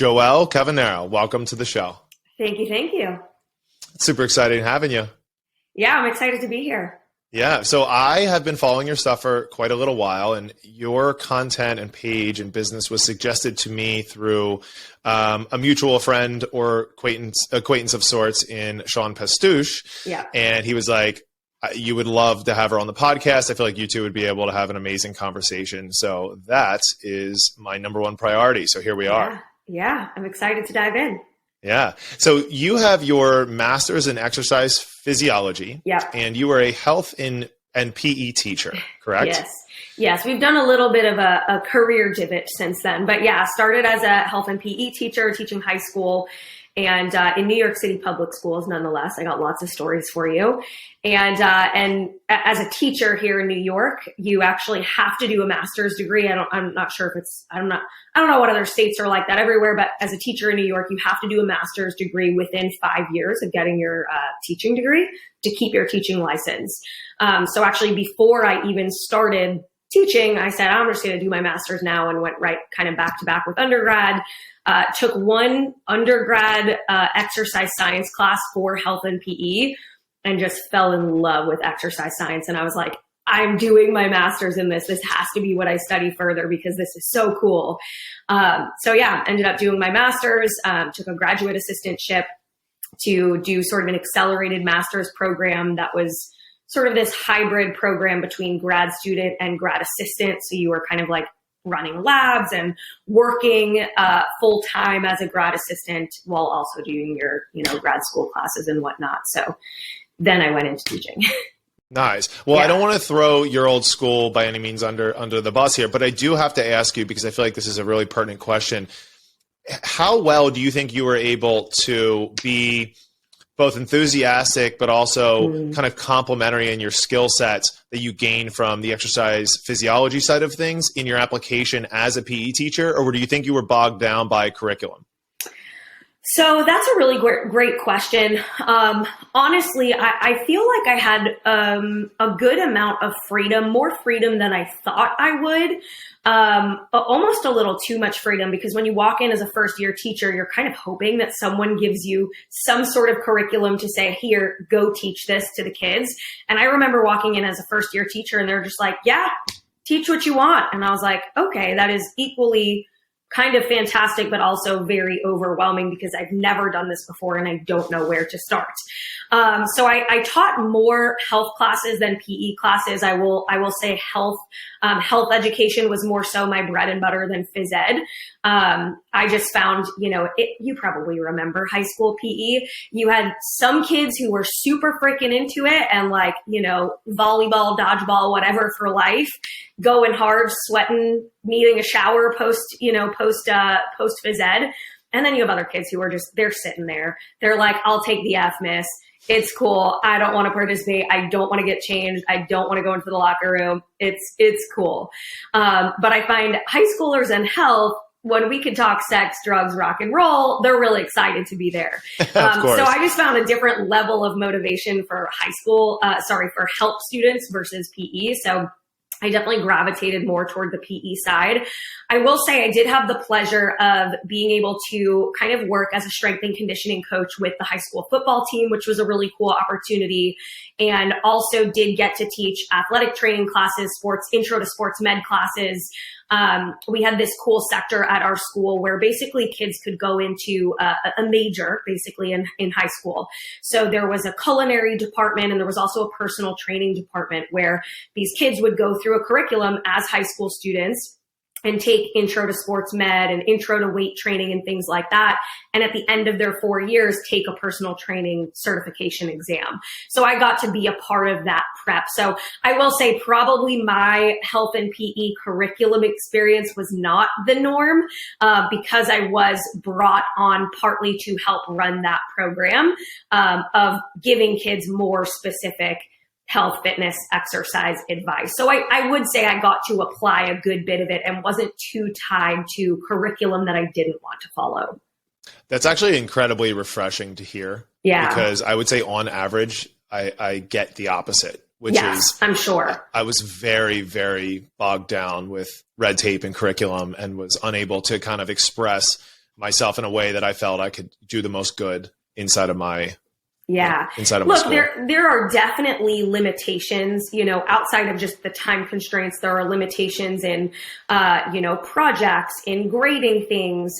Joelle Cavagnaro, welcome to the show. Thank you. Thank you. It's super exciting having you. Yeah, I'm excited to be here. Yeah. So I have been following your stuff for quite a little while, and your content and page and business was suggested to me through a mutual friend or acquaintance of sorts in Sean Pastouche. Yeah. And he was like, you would love to have her on the podcast. I feel like you two would be able to have an amazing conversation. So that is my number one priority. So here we are. Yeah. I'm excited to dive in. Yeah. So you have your master's in exercise physiology. Yeah. And you are a health and PE teacher, correct? Yes. We've done a little bit of a career divot since then. But yeah, started as a health and PE teacher, teaching high school and in New York City public schools, nonetheless. I got lots of stories for you. And as a teacher here in New York, you actually have to do a master's degree. I'm not sure if it's, I don't know what other states are like that everywhere, but as a teacher in New York, you have to do a master's degree within 5 years of getting your teaching degree to keep your teaching license. So actually before I even started teaching, I said, I'm just going to do my master's now, and went right kind of back to back with undergrad. Took one undergrad exercise science class for health and PE and just fell in love with exercise science. And I was like, I'm doing my master's in this. This has to be what I study further because this is so cool. So yeah, ended up doing my master's, took a graduate assistantship to do sort of an accelerated master's program that was sort of this hybrid program between grad student and grad assistant. So you were kind of like running labs and working full time as a grad assistant while also doing your, grad school classes and whatnot. So then I went into teaching. Nice. Well, yeah. I don't want to throw your old school by any means under the bus here, but I do have to ask you, because I feel like this is a really pertinent question. How well do you think you were able to be both enthusiastic, but also kind of complementary in your skill sets that you gain from the exercise physiology side of things in your application as a PE teacher? Or do you think you were bogged down by curriculum? So that's a really great question. Honestly, I feel like I had a good amount of freedom, more freedom than I thought I would. Almost a little too much freedom, because when you walk in as a first year teacher, you're kind of hoping that someone gives you some sort of curriculum to say, here, go teach this to the kids. And I remember walking in as a first year teacher and they're just like, yeah, teach what you want. And I was like, okay, that is equally kind of fantastic, but also very overwhelming because I've never done this before and I don't know where to start. So I taught more health classes than PE classes. I will say health education was more so my bread and butter than phys ed. I just found, you probably remember high school PE. You had some kids who were super freaking into it and like, volleyball, dodgeball, whatever for life, going hard, sweating, needing a shower post phys ed. And then you have other kids who are they're sitting there. They're like, I'll take the F, miss. It's cool. I don't want to participate. I don't want to get changed. I don't want to go into the locker room. It's cool. But I find high schoolers and health, when we could talk sex, drugs, rock and roll, they're really excited to be there. So I just found a different level of motivation for for health students versus PE. So I definitely gravitated more toward the PE side. I will say I did have the pleasure of being able to kind of work as a strength and conditioning coach with the high school football team, which was a really cool opportunity. And also did get to teach athletic training classes, intro to sports med classes. We had this cool sector at our school where basically kids could go into a major basically in high school. So there was a culinary department and there was also a personal training department where these kids would go through a curriculum as high school students and take intro to sports med and intro to weight training and things like that. And at the end of their 4 years, take a personal training certification exam. So I got to be a part of that prep. So I will say probably my health and PE curriculum experience was not the norm because I was brought on partly to help run that program of giving kids more specific health, fitness, exercise advice. So I would say I got to apply a good bit of it and wasn't too tied to curriculum that I didn't want to follow. That's actually incredibly refreshing to hear. Yeah. Because I would say on average, I get the opposite, which is, I'm sure. I was very, very bogged down with red tape and curriculum and was unable to kind of express myself in a way that I felt I could do the most good inside of my inside of Look, my school. there are definitely limitations, outside of just the time constraints. There are limitations in, projects, in grading things,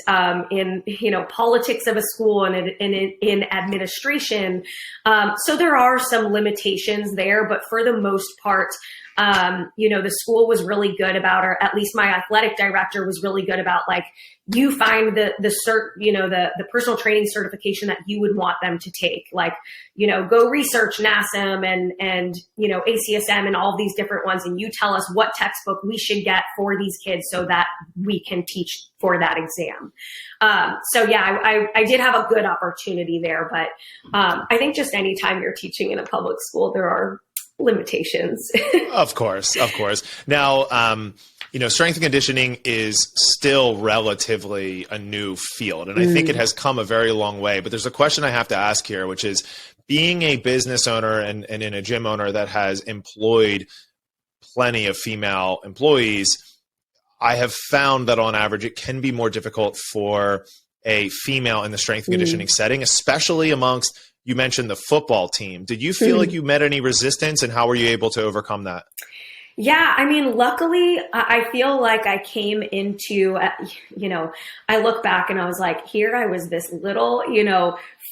in, politics of a school and in administration. So there are some limitations there, but for the most part, the school was really good about, or at least my athletic director was really good about, like, you find the personal training certification that you would want them to take, like, go research NASM and ACSM and all these different ones. And you tell us what textbook we should get for these kids so that we can teach for that exam. I did have a good opportunity there, but I think just anytime you're teaching in a public school, there are limitations. Of course. Now, strength and conditioning is still relatively a new field, and I think it has come a very long way. But there's a question I have to ask here, which is, being a business owner and in a gym owner that has employed plenty of female employees, I have found that on average, it can be more difficult for a female in the strength and conditioning setting, especially amongst, you mentioned the football team. Did you feel like you met any resistance, and how were you able to overcome that? Yeah, I mean, luckily, I feel like I came into, I look back and I was like, here I was, this little,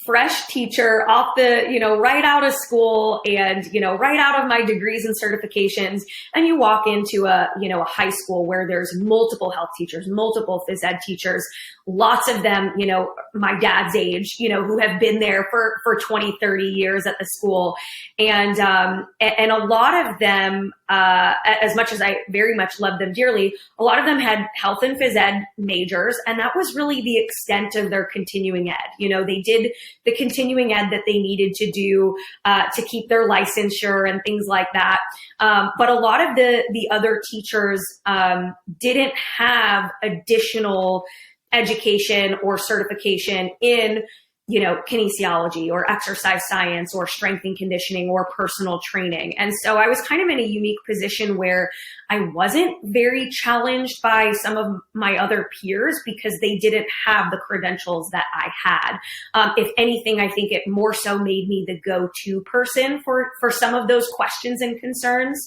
fresh teacher off the, right out of school and, right out of my degrees and certifications. And you walk into a high school where there's multiple health teachers, multiple phys ed teachers, lots of them, my dad's age, who have been there for 20, 30 years at the school. And a lot of them, as much as I very much love them dearly, a lot of them had health and phys ed majors, and that was really the extent of their continuing ed. They did the continuing ed that they needed to do to keep their licensure and things like that. But a lot of the other teachers didn't have additional education or certification in kinesiology or exercise science or strength and conditioning or personal training. And so I was kind of in a unique position where I wasn't very challenged by some of my other peers because they didn't have the credentials that I had. If anything, I think it more so made me the go-to person for some of those questions and concerns.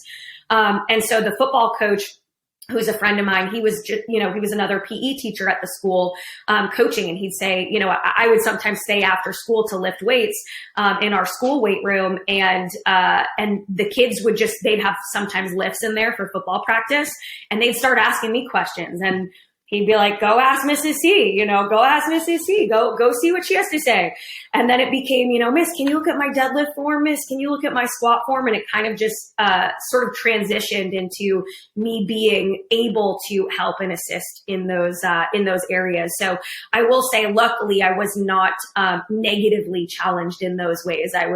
And so the football coach, who's a friend of mine, he was just, he was another PE teacher at the school, coaching. And he'd say, I would sometimes stay after school to lift weights, in our school weight room. And the kids would they'd have sometimes lifts in there for football practice, and they'd start asking me questions, and he'd be like, go ask Mrs. C, go ask Mrs. C, go see what she has to say. And then it became, Miss, can you look at my deadlift form? Miss, can you look at my squat form? And it kind of just sort of transitioned into me being able to help and assist in those areas. So I will say, luckily, I was not negatively challenged in those ways. I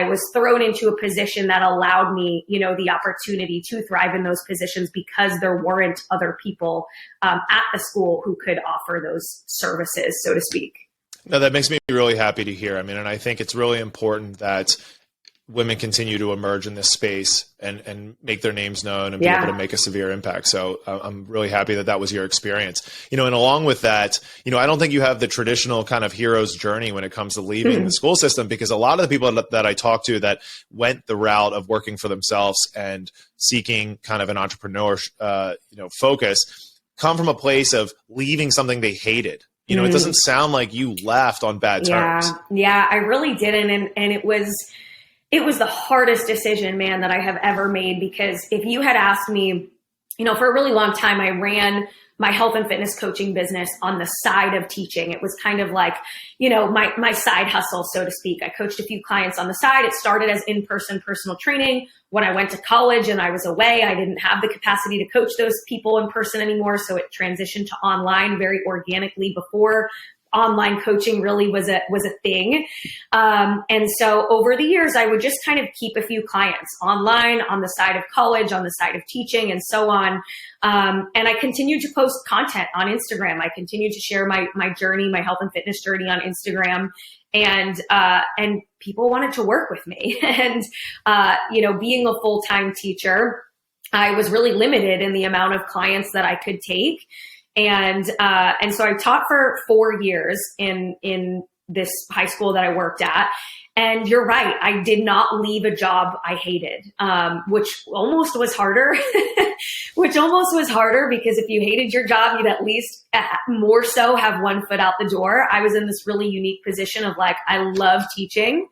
was thrown into a position that allowed me, the opportunity to thrive in those positions because there weren't other people at the school who could offer those services, so to speak. No, that makes me really happy to hear. I mean, and I think it's really important that women continue to emerge in this space and make their names known and be able to make a severe impact. So I'm really happy that was your experience. And along with that, I don't think you have the traditional kind of hero's journey when it comes to leaving the school system, because a lot of the people that I talk to that went the route of working for themselves and seeking kind of an entrepreneur, focus, come from a place of leaving something they hated. It doesn't sound like you left on bad terms. Yeah, I really didn't. And it was the hardest decision, man, that I have ever made, because if you had asked me, for a really long time, I ran my health and fitness coaching business on the side of teaching. It was kind of like, my side hustle, so to speak. I coached a few clients on the side. It started as in-person personal training. When I went to college and I was away, I didn't have the capacity to coach those people in person anymore. So it transitioned to online very organically before online coaching really was a thing. And so over the years, I would just kind of keep a few clients online, on the side of college, on the side of teaching, and so on. And I continued to post content on Instagram. I continued to share my journey, my health and fitness journey on Instagram. And people wanted to work with me. And, being a full-time teacher, I was really limited in the amount of clients that I could take. And so I taught for 4 years in this high school that I worked at. And you're right, I did not leave a job I hated, which almost was harder, because if you hated your job, you'd at least more so have one foot out the door. I was in this really unique position of like, I love teaching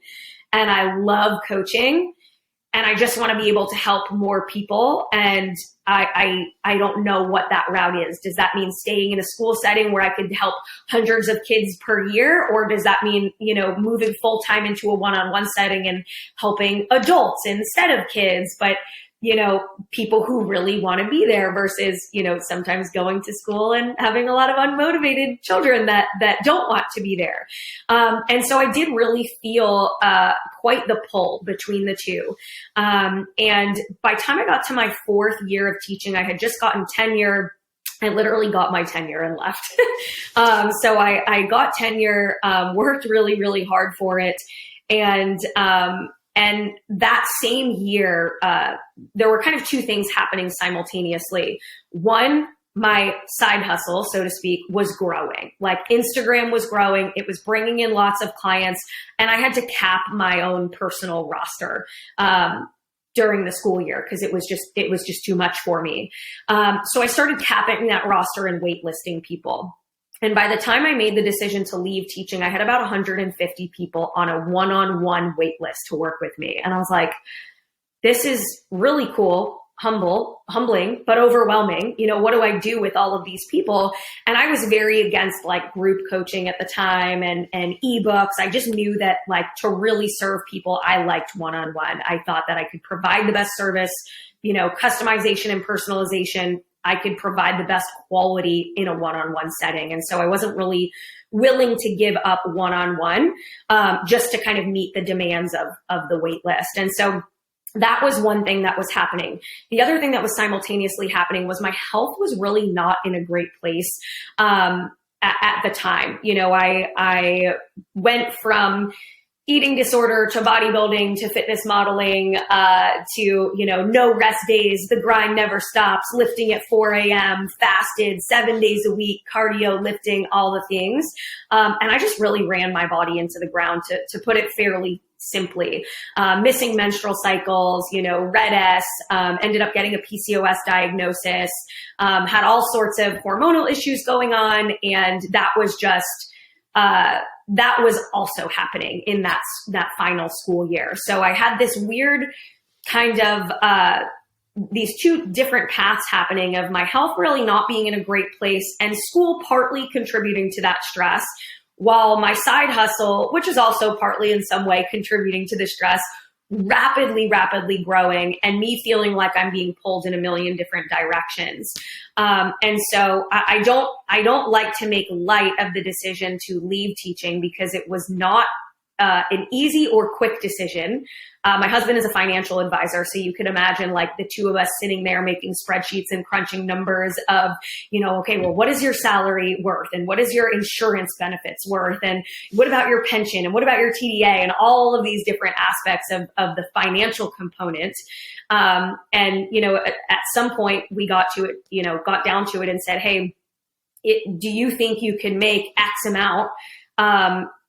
and I love coaching, and I just want to be able to help more people. And I don't know what that route is. Does that mean staying in a school setting where I could help hundreds of kids per year? Or does that mean, moving full time into a one-on-one setting and helping adults instead of kids? But people who really want to be there versus, sometimes going to school and having a lot of unmotivated children that don't want to be there. And so I did really feel quite the pull between the two. And by the time I got to my 4th year of teaching, I had just gotten tenure. I literally got my tenure and left. So I got tenure, worked really, really hard for it. And that same year, there were kind of 2 things happening simultaneously. One, my side hustle, so to speak, was growing. Like Instagram was growing. It was bringing in lots of clients, and I had to cap my own personal roster during the school year because it was just too much for me. So I started capping that roster and waitlisting people. And by the time I made the decision to leave teaching, I had about 150 people on a one-on-one wait list to work with me. And I was like, this is really cool, humbling, but overwhelming. What do I do with all of these people? And I was very against like group coaching at the time and ebooks. I just knew that like to really serve people, I liked one-on-one. I thought that I could provide the best service, customization and personalization. I could provide the best quality in a one-on-one setting. And so I wasn't really willing to give up one-on-one just to kind of meet the demands of the wait list. And so that was one thing that was happening. The other thing that was simultaneously happening was my health was really not in a great place at the time. I went from eating disorder to bodybuilding to fitness modeling to, no rest days, the grind never stops, lifting at 4 a.m., fasted 7 days a week, cardio, lifting, all the things. And I just really ran my body into the ground, to put it fairly simply. Missing menstrual cycles, red S, ended up getting a PCOS diagnosis, had all sorts of hormonal issues going on. And that was just, that was also happening in that final school year. So I had this weird kind of, these 2 different paths happening of my health really not being in a great place and school partly contributing to that stress, while my side hustle, which is also partly in some way contributing to the stress, rapidly growing, and me feeling like I'm being pulled in a million different directions. And so I don't like to make light of the decision to leave teaching because it was not an easy or quick decision. My husband is a financial advisor, so you could imagine like the 2 of us sitting there making spreadsheets and crunching numbers of, okay, well, what is your salary worth? And what is your insurance benefits worth? And what about your pension? And what about your TDA? And all of these different aspects of the financial component. And, at some point we got down to it and said, hey, do you think you can make X amount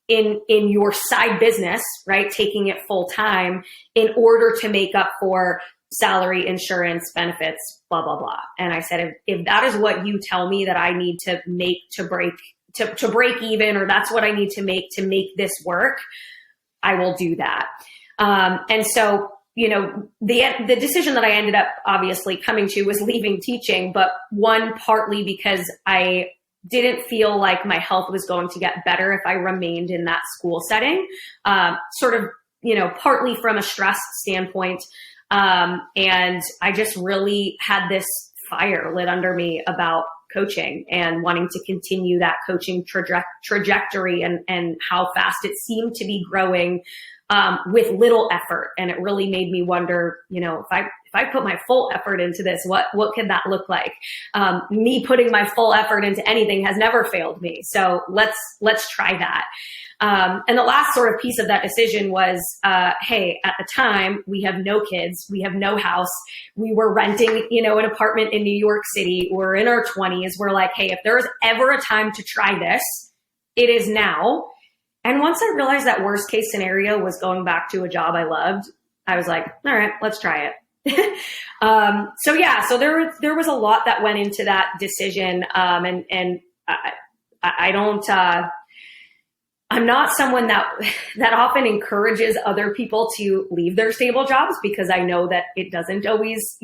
in your side business, right? Taking it full time in order to make up for salary, insurance, benefits, blah, blah, blah. And I said, if that is what you tell me that I need to make to break even, or that's what I need to make this work, I will do that. And so, the decision that I ended up obviously coming to was leaving teaching, but one partly because I didn't feel like my health was going to get better if I remained in that school setting, partly from a stress standpoint. And I just really had this fire lit under me about coaching and wanting to continue that coaching trajectory and how fast it seemed to be growing with little effort. And it really made me wonder, if I put my full effort into this, what could that look like? Me putting my full effort into anything has never failed me. So let's try that. And the last sort of piece of that decision was, hey, at the time we have no kids, we have no house. We were renting, an apartment in New York City. We're in our 20s. We're like, hey, if there's ever a time to try this, it is now. And once I realized that worst case scenario was going back to a job I loved, I was like, all right, let's try it. So there was a lot that went into that decision. And I don't, I'm not someone that often encourages other people to leave their stable jobs, because I know that it doesn't always,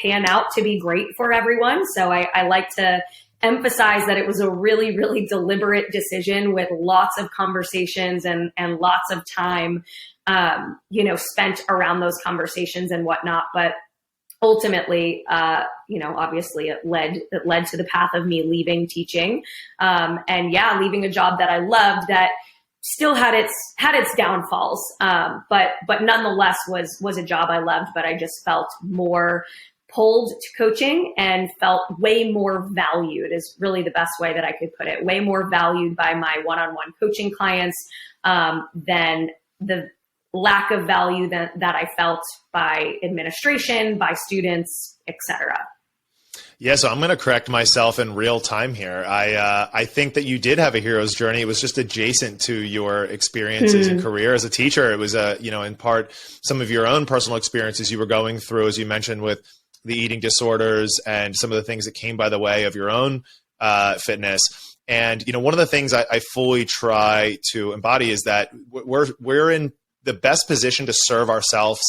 pan out to be great for everyone. So I like to emphasize that it was a really, really deliberate decision with lots of conversations and lots of time, spent around those conversations and whatnot. But ultimately, obviously it led to the path of me leaving teaching, leaving a job that I loved that still had its downfalls, but nonetheless was a job I loved. But I just felt more pulled to coaching and felt way more valued, is really the best way that I could put it. Way more valued by my one-on-one coaching clients than the lack of value that I felt by administration, by students, etc. Yeah, so I'm going to correct myself in real time here. I think that you did have a hero's journey. It was just adjacent to your experiences and career as a teacher. It was in part some of your own personal experiences you were going through, as you mentioned, with the eating disorders and some of the things that came by the way of your own fitness. And one of the things I fully try to embody is that we're in the best position to serve ourselves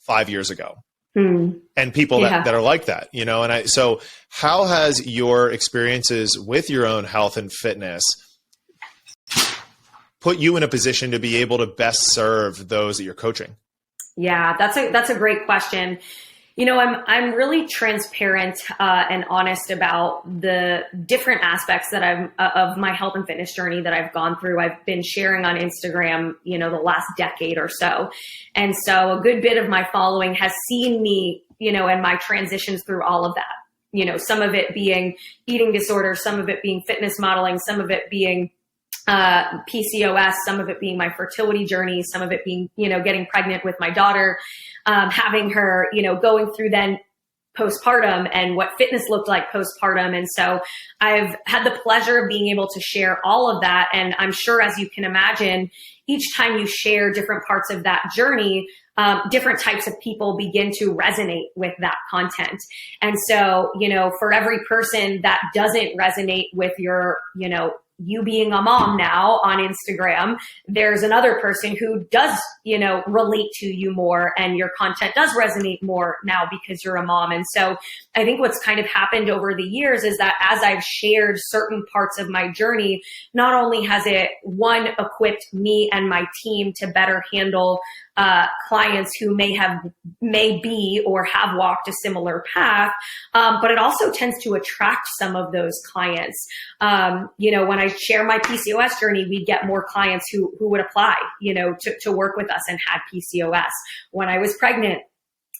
5 years ago. And people that are like that, so how has your experiences with your own health and fitness put you in a position to be able to best serve those that you're coaching? Yeah, that's a great question. I'm really transparent and honest about the different aspects that of my health and fitness journey that I've gone through. I've been sharing on Instagram, the last decade or so. And so a good bit of my following has seen me, and my transitions through all of that. Some of it being eating disorders, some of it being fitness modeling, some of it being PCOS, some of it being my fertility journey, some of it being, getting pregnant with my daughter, having her, going through then postpartum and what fitness looked like postpartum. And so I've had the pleasure of being able to share all of that. And I'm sure, as you can imagine, each time you share different parts of that journey, different types of people begin to resonate with that content. And so, for every person that doesn't resonate with your, you being a mom now on Instagram, there's another person who does, relate to you more, and your content does resonate more now because you're a mom. And so I think what's kind of happened over the years is that as I've shared certain parts of my journey, not only has it, one, equipped me and my team to better handle clients who may be or have walked a similar path, but it also tends to attract some of those clients. When I share my PCOS journey, we get more clients who would apply, to work with us and had PCOS. When I was pregnant,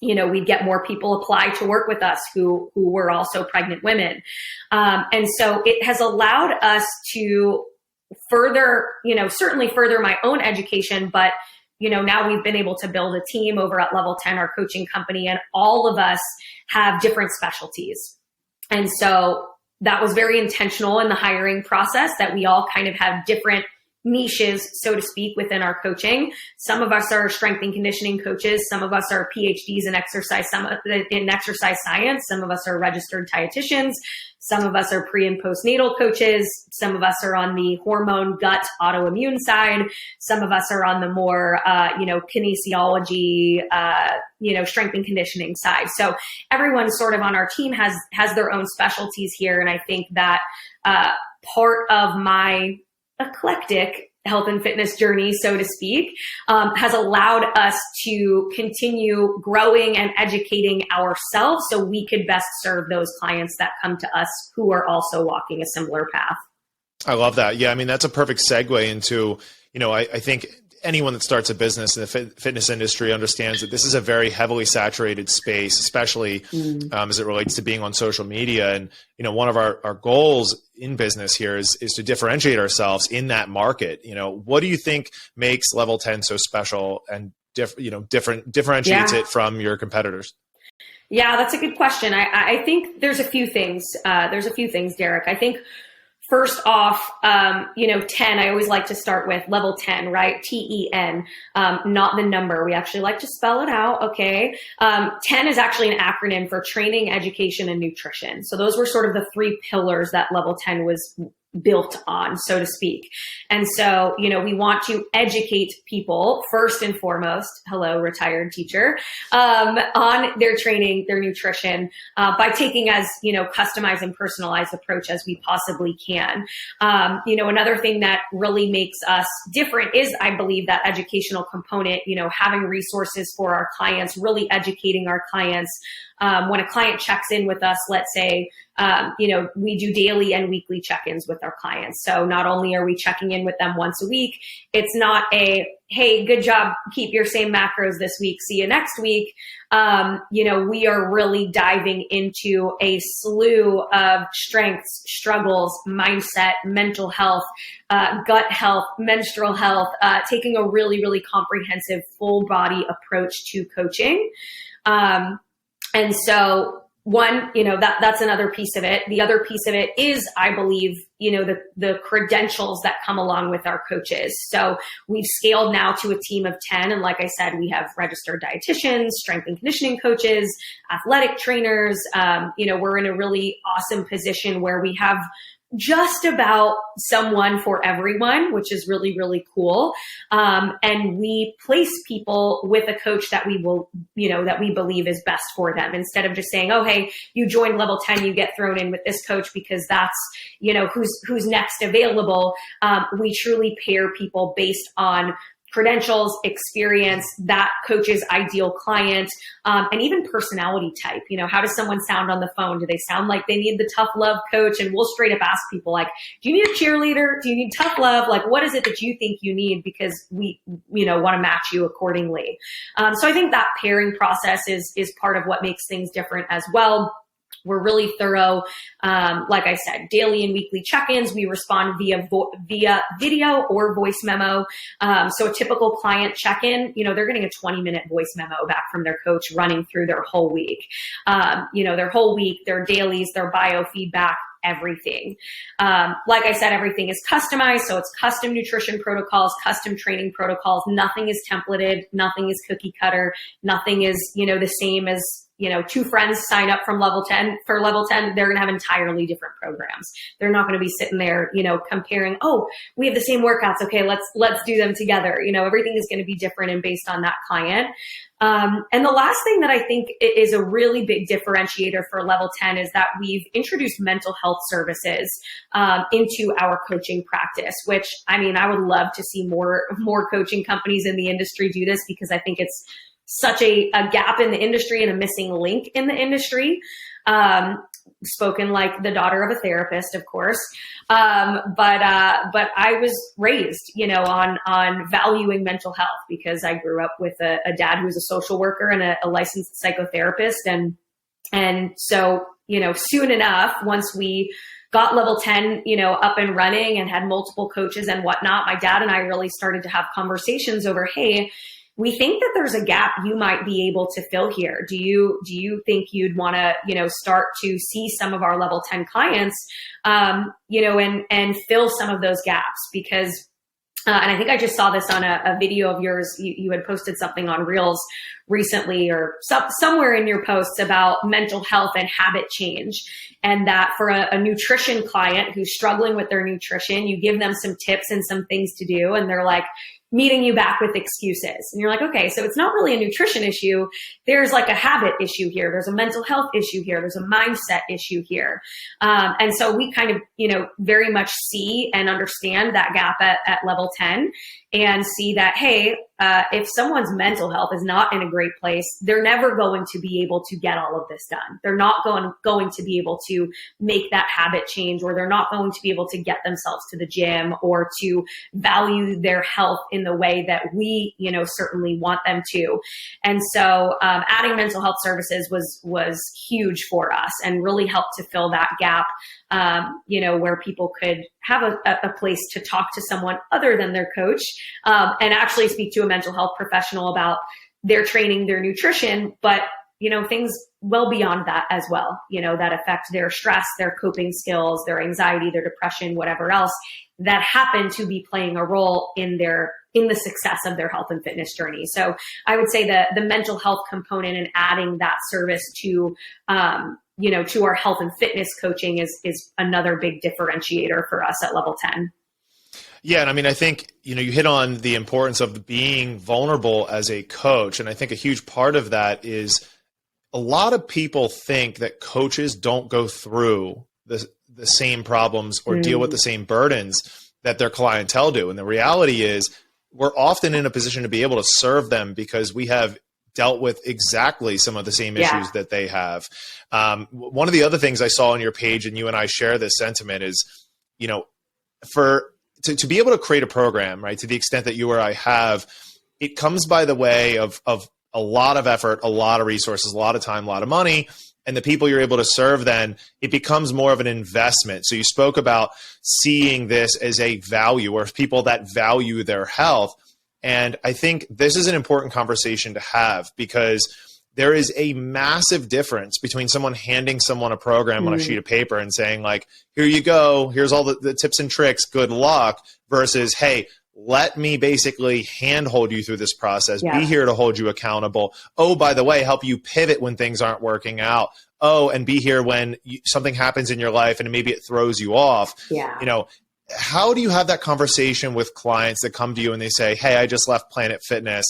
we'd get more people apply to work with us who were also pregnant women. And so it has allowed us to further, certainly further my own education, but now we've been able to build a team over at Level 10, our coaching company, and all of us have different specialties. And so that was very intentional in the hiring process, that we all kind of have different niches, so to speak, within our coaching. Some of us are strength and conditioning coaches. Some of us are PhDs in exercise, in exercise science. Some of us are registered dietitians. Some of us are pre and postnatal coaches. Some of us are on the hormone, gut, autoimmune side. Some of us are on the more, kinesiology, strength and conditioning side. So everyone sort of on our team has their own specialties here. And I think that part of my eclectic health and fitness journey, so to speak, has allowed us to continue growing and educating ourselves so we could best serve those clients that come to us who are also walking a similar path. I love that. Yeah, I mean, that's a perfect segue into, I think anyone that starts a business in the fitness industry understands that this is a very heavily saturated space, especially as it relates to being on social media. And, you know, one of our goals in business here is to differentiate ourselves in that market. You know, what do you think makes Level 10 so special and differentiates it from your competitors? Yeah, that's a good question. I think there's a few things. Derek. I think first off, 10, I always like to start with level 10, right? TEN, not the number. We actually like to spell it out, okay? 10 is actually an acronym for training, education, and nutrition. So those were sort of the three pillars that level 10 was built on, so to speak. And so, we want to educate people first and foremost, hello, retired teacher, on their training, their nutrition, by taking as, customized and personalized approach as we possibly can. Another thing that really makes us different is, I believe, that educational component, having resources for our clients, really educating our clients. When a client checks in with us, let's say, we do daily and weekly check-ins with our clients. So not only are we checking in with them once a week, it's not a, hey, good job, keep your same macros this week, see you next week. We are really diving into a slew of strengths, struggles, mindset, mental health, gut health, menstrual health, taking a really, really comprehensive full body approach to coaching. And so one, that's another piece of it. The other piece of it is, I believe, the credentials that come along with our coaches. So we've scaled now to a team of 10. And like I said, we have registered dietitians, strength and conditioning coaches, athletic trainers. We're in a really awesome position where we have just about someone for everyone, which is really, really cool. And we place people with a coach that we will, that we believe is best for them, instead of just saying, oh, hey, you joined level 10, you get thrown in with this coach because that's, who's next available. We truly pair people based on credentials, experience, that coach's ideal client, and even personality type. How does someone sound on the phone? Do they sound like they need the tough love coach? And we'll straight up ask people like, do you need a cheerleader? Do you need tough love? Like, what is it that you think you need? Because we, want to match you accordingly. So I think that pairing process is part of what makes things different as well. We're really thorough. Like I said, daily and weekly check-ins. We respond via video or voice memo. So a typical client check-in, they're getting a 20-minute voice memo back from their coach running through their whole week. Their whole week, their dailies, their biofeedback, everything. Like I said, everything is customized. So it's custom nutrition protocols, custom training protocols. Nothing is templated. Nothing is cookie cutter. Nothing is, the same as, two friends sign up from level 10 for level 10, they're going to have entirely different programs. They're not going to be sitting there, comparing, oh, we have the same workouts. Okay, let's do them together. Everything is going to be different and based on that client. And the last thing that I think is a really big differentiator for level 10 is that we've introduced mental health services into our coaching practice, which, I would love to see more coaching companies in the industry do this, because I think it's such a gap in the industry and a missing link in the industry. Spoken like the daughter of a therapist, of course. But I was raised, on valuing mental health, because I grew up with a dad who was a social worker and a licensed psychotherapist. And so, soon enough, once we got level 10, up and running and had multiple coaches and whatnot, my dad and I really started to have conversations over, hey, we think that there's a gap you might be able to fill here. Do you think you'd want to, start to see some of our level 10 clients, and fill some of those gaps? Because, and I think I just saw this on a video of yours. You had posted something on Reels recently, or somewhere in your posts, about mental health and habit change. And that for a nutrition client who's struggling with their nutrition, you give them some tips and some things to do, and they're like, meeting you back with excuses. And you're like, okay, so it's not really a nutrition issue. There's like a habit issue here. There's a mental health issue here. There's a mindset issue here. And so we kind of, very much see and understand that gap at level 10. and see that, hey, if someone's mental health is not in a great place, they're never going to be able to get all of this done. They're not going to be able to make that habit change, or they're not going to be able to get themselves to the gym or to value their health in the way that we, certainly want them to. And so adding mental health services was huge for us and really helped to fill that gap, where people could have a place to talk to someone other than their coach, and actually speak to a mental health professional about their training, their nutrition, but things well beyond that as well, that affect their stress, their coping skills, their anxiety, their depression, whatever else that happen to be playing a role in the success of their health and fitness journey. So I would say that the mental health component and adding that service to, to our health and fitness coaching is another big differentiator for us at Level 10. Yeah. And I mean, I think, you hit on the importance of being vulnerable as a coach. And I think a huge part of that is a lot of people think that coaches don't go through the same problems or deal with the same burdens that their clientele do. And the reality is we're often in a position to be able to serve them because we have dealt with exactly some of the same issues that they have. One of the other things I saw on your page, and you and I share this sentiment, is, to be able to create a program, right, to the extent that you or I have, it comes by the way of a lot of effort, a lot of resources, a lot of time, a lot of money. And the people you're able to serve, then it becomes more of an investment. So you spoke about seeing this as a value, or people that value their health. And I think this is an important conversation to have, because there is a massive difference between someone handing someone a program on a sheet of paper and saying, like, here you go, here's all the tips and tricks, good luck, versus, hey, let me basically handhold you through this process, be here to hold you accountable. Oh, by the way, help you pivot when things aren't working out. Oh, and be here when something happens in your life and maybe it throws you off. How do you have that conversation with clients that come to you and they say, hey, I just left Planet Fitness,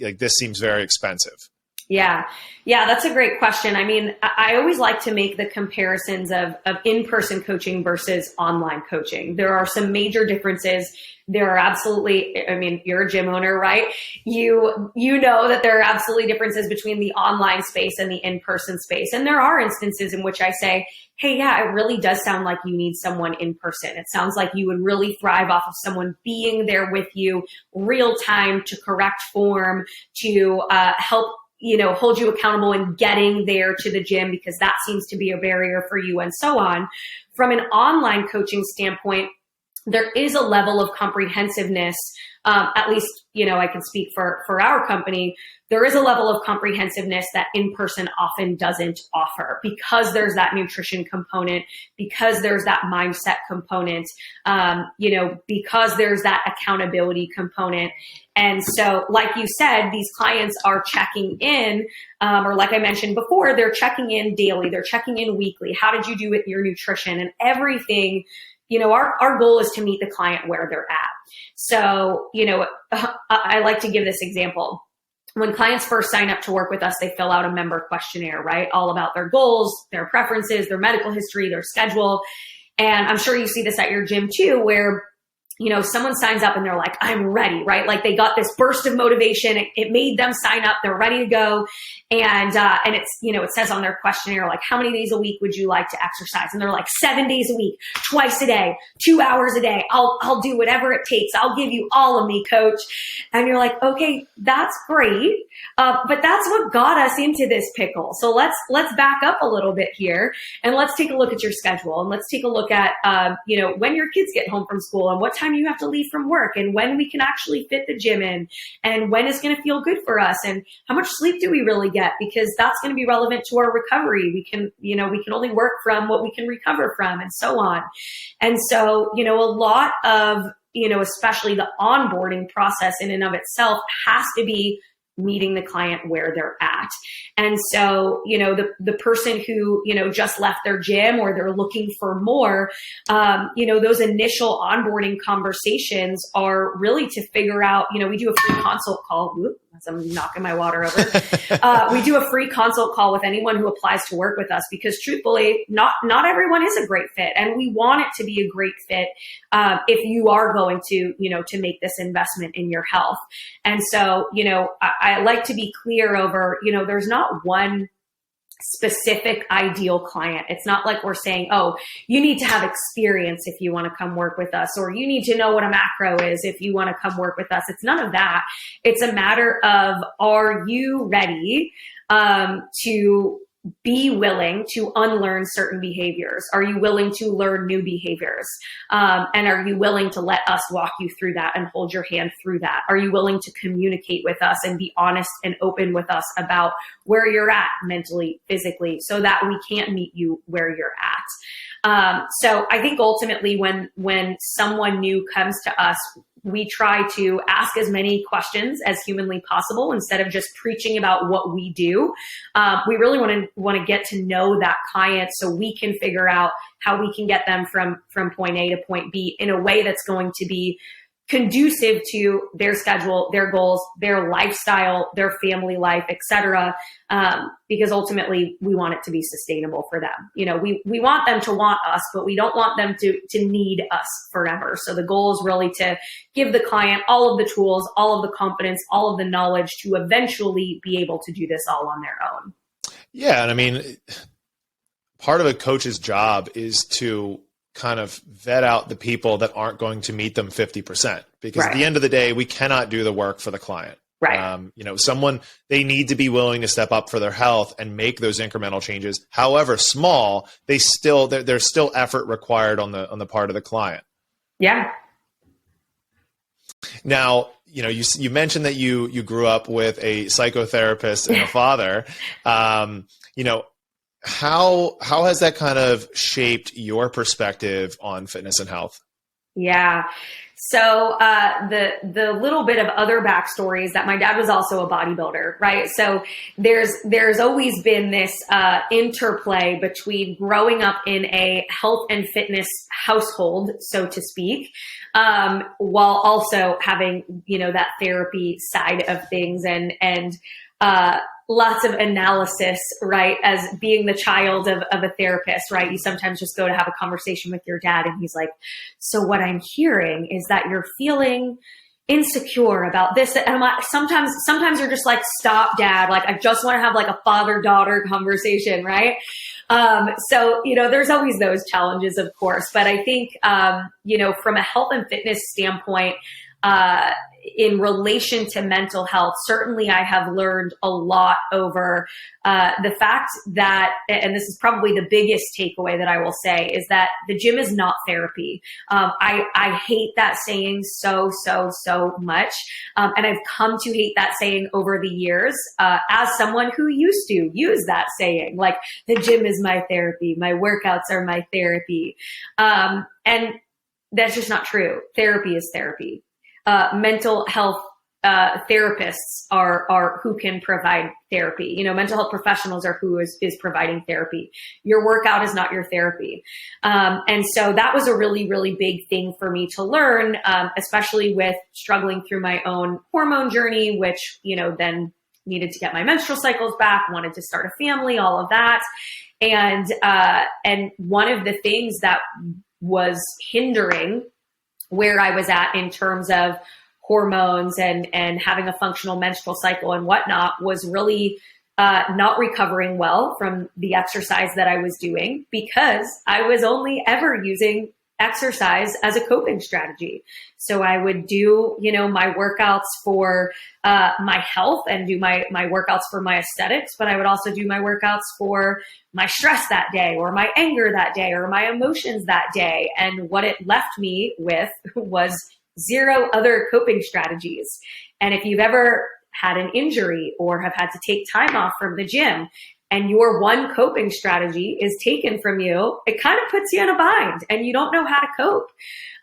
like, this seems very expensive? Yeah, that's a great question. I mean, I always like to make the comparisons of in-person coaching versus online coaching. There are some major differences. There are absolutely, I mean, you're a gym owner, right? You know that there are absolutely differences between the online space and the in-person space. And there are instances in which I say, hey, yeah, it really does sound like you need someone in person. It sounds like you would really thrive off of someone being there with you real time to correct form, to help hold you accountable and getting there to the gym, because that seems to be a barrier for you, and so on. From an online coaching standpoint, there is a level of comprehensiveness, at least, I can speak for our company. There is a level of comprehensiveness that in-person often doesn't offer, because there's that nutrition component, because there's that mindset component, because there's that accountability component. And so, like you said, these clients are checking in, or like I mentioned before, they're checking in daily, they're checking in weekly. How did you do with your nutrition and everything? Our goal is to meet the client where they're at. So, I like to give this example. When clients first sign up to work with us, they fill out a member questionnaire, right? All about their goals, their preferences, their medical history, their schedule. And I'm sure you see this at your gym too, where someone signs up and they're like, I'm ready, right? Like, they got this burst of motivation. It made them sign up. They're ready to go. And it's, it says on their questionnaire, like, how many days a week would you like to exercise? And they're like, 7 days a week, twice a day, 2 hours a day. I'll do whatever it takes. I'll give you all of me, coach. And you're like, okay, that's great. But that's what got us into this pickle. So let's back up a little bit here, and let's take a look at your schedule, and let's take a look at, when your kids get home from school, and what time you have to leave from work, and when we can actually fit the gym in, and when it's going to feel good for us, and how much sleep do we really get, because that's going to be relevant to our recovery. We can only work from what we can recover from, and so on. And so, a lot of, especially the onboarding process in and of itself has to be meeting the client where they're at. And so, the person who, just left their gym, or they're looking for more, those initial onboarding conversations are really to figure out, we do a free consult call. as I'm knocking my water over, we do a free consult call with anyone who applies to work with us, because truthfully, not everyone is a great fit. And we want it to be a great fit if you are going to, to make this investment in your health. And so, I like to be clear over, there's not one specific ideal client. It's not like we're saying, oh, you need to have experience if you want to come work with us, or you need to know what a macro is if you want to come work with us. It's none of that. It's a matter of, are you ready to be willing to unlearn certain behaviors? Are you willing to learn new behaviors? And are you willing to let us walk you through that and hold your hand through that? Are you willing to communicate with us and be honest and open with us about where you're at mentally, physically, so that we can't meet you where you're at? So I think ultimately when someone new comes to us, we try to ask as many questions as humanly possible instead of just preaching about what we do. We really want to get to know that client so we can figure out how we can get them from point A to point B in a way that's going to be conducive to their schedule, their goals, their lifestyle, their family life, etc. Because ultimately we want it to be sustainable for them. We want them to want us, but we don't want them to need us forever. So the goal is really to give the client all of the tools, all of the confidence, all of the knowledge to eventually be able to do this all on their own. Yeah. And I mean, part of a coach's job is to kind of vet out the people that aren't going to meet them 50%, because at the end of the day, we cannot do the work for the client. Right. They need to be willing to step up for their health and make those incremental changes. However small, there's still effort required on the part of the client. Yeah. Now, you mentioned that you grew up with a psychotherapist and a father. How has that kind of shaped your perspective on fitness and health? Yeah. So the little bit of other backstory is that my dad was also a bodybuilder, right? So there's always been this interplay between growing up in a health and fitness household, so to speak, while also having that therapy side of things and lots of analysis, right? As being the child of a therapist, right? You sometimes just go to have a conversation with your dad and he's like, so what I'm hearing is that you're feeling insecure about this. And I'm like, sometimes you're just like, stop, dad. Like, I just want to have like a father-daughter conversation, right? So, there's always those challenges, of course. But I think, from a health and fitness standpoint, in relation to mental health, certainly I have learned a lot over the fact that, and this is probably the biggest takeaway that I will say, is that the gym is not therapy. I hate that saying so much. And I've come to hate that saying over the years as someone who used to use that saying, like, the gym is my therapy, my workouts are my therapy. And that's just not true. Therapy is therapy. Mental health therapists are who can provide therapy. Mental health professionals are who is providing therapy. Your workout is not your therapy. And so that was a really, really big thing for me to learn, especially with struggling through my own hormone journey, which, then needed to get my menstrual cycles back, wanted to start a family, all of that. And one of the things that was hindering where I was at in terms of hormones and having a functional menstrual cycle and whatnot was really not recovering well from the exercise that I was doing, because I was only ever using exercise as a coping strategy. So I would do, my workouts for my health and do my workouts for my aesthetics, but I would also do my workouts for my stress that day or my anger that day or my emotions that day. And what it left me with was zero other coping strategies. And if you've ever had an injury or have had to take time off from the gym, and your one coping strategy is taken from you, it kind of puts you in a bind and you don't know how to cope.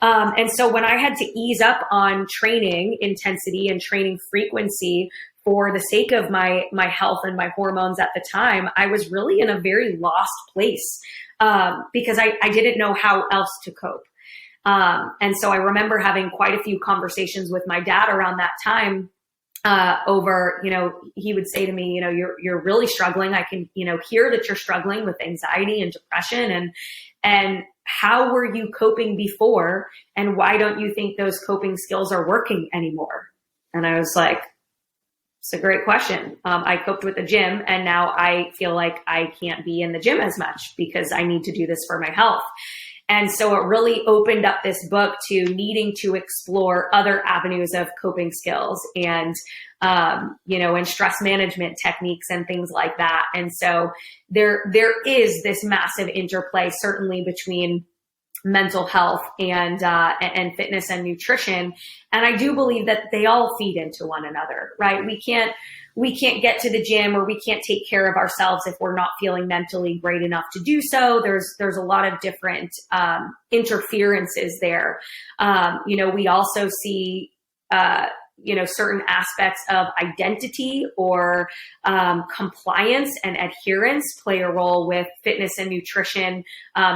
And so when I had to ease up on training intensity and training frequency for the sake of my health and my hormones at the time, I was really in a very lost place because I didn't know how else to cope. And so I remember having quite a few conversations with my dad around that time over, he would say to me, you're really struggling. I can, hear that you're struggling with anxiety and depression, and how were you coping before? And why don't you think those coping skills are working anymore? And I was like, it's a great question. I coped with the gym, and now I feel like I can't be in the gym as much because I need to do this for my health. And so it really opened up this book to needing to explore other avenues of coping skills and, and stress management techniques and things like that. And so there is this massive interplay, certainly between mental health and fitness and nutrition. And I do believe that they all feed into one another, right? We can't get to the gym, or we can't take care of ourselves if we're not feeling mentally great enough to do so. There's a lot of different interferences there. We also see certain aspects of identity or compliance and adherence play a role with fitness and nutrition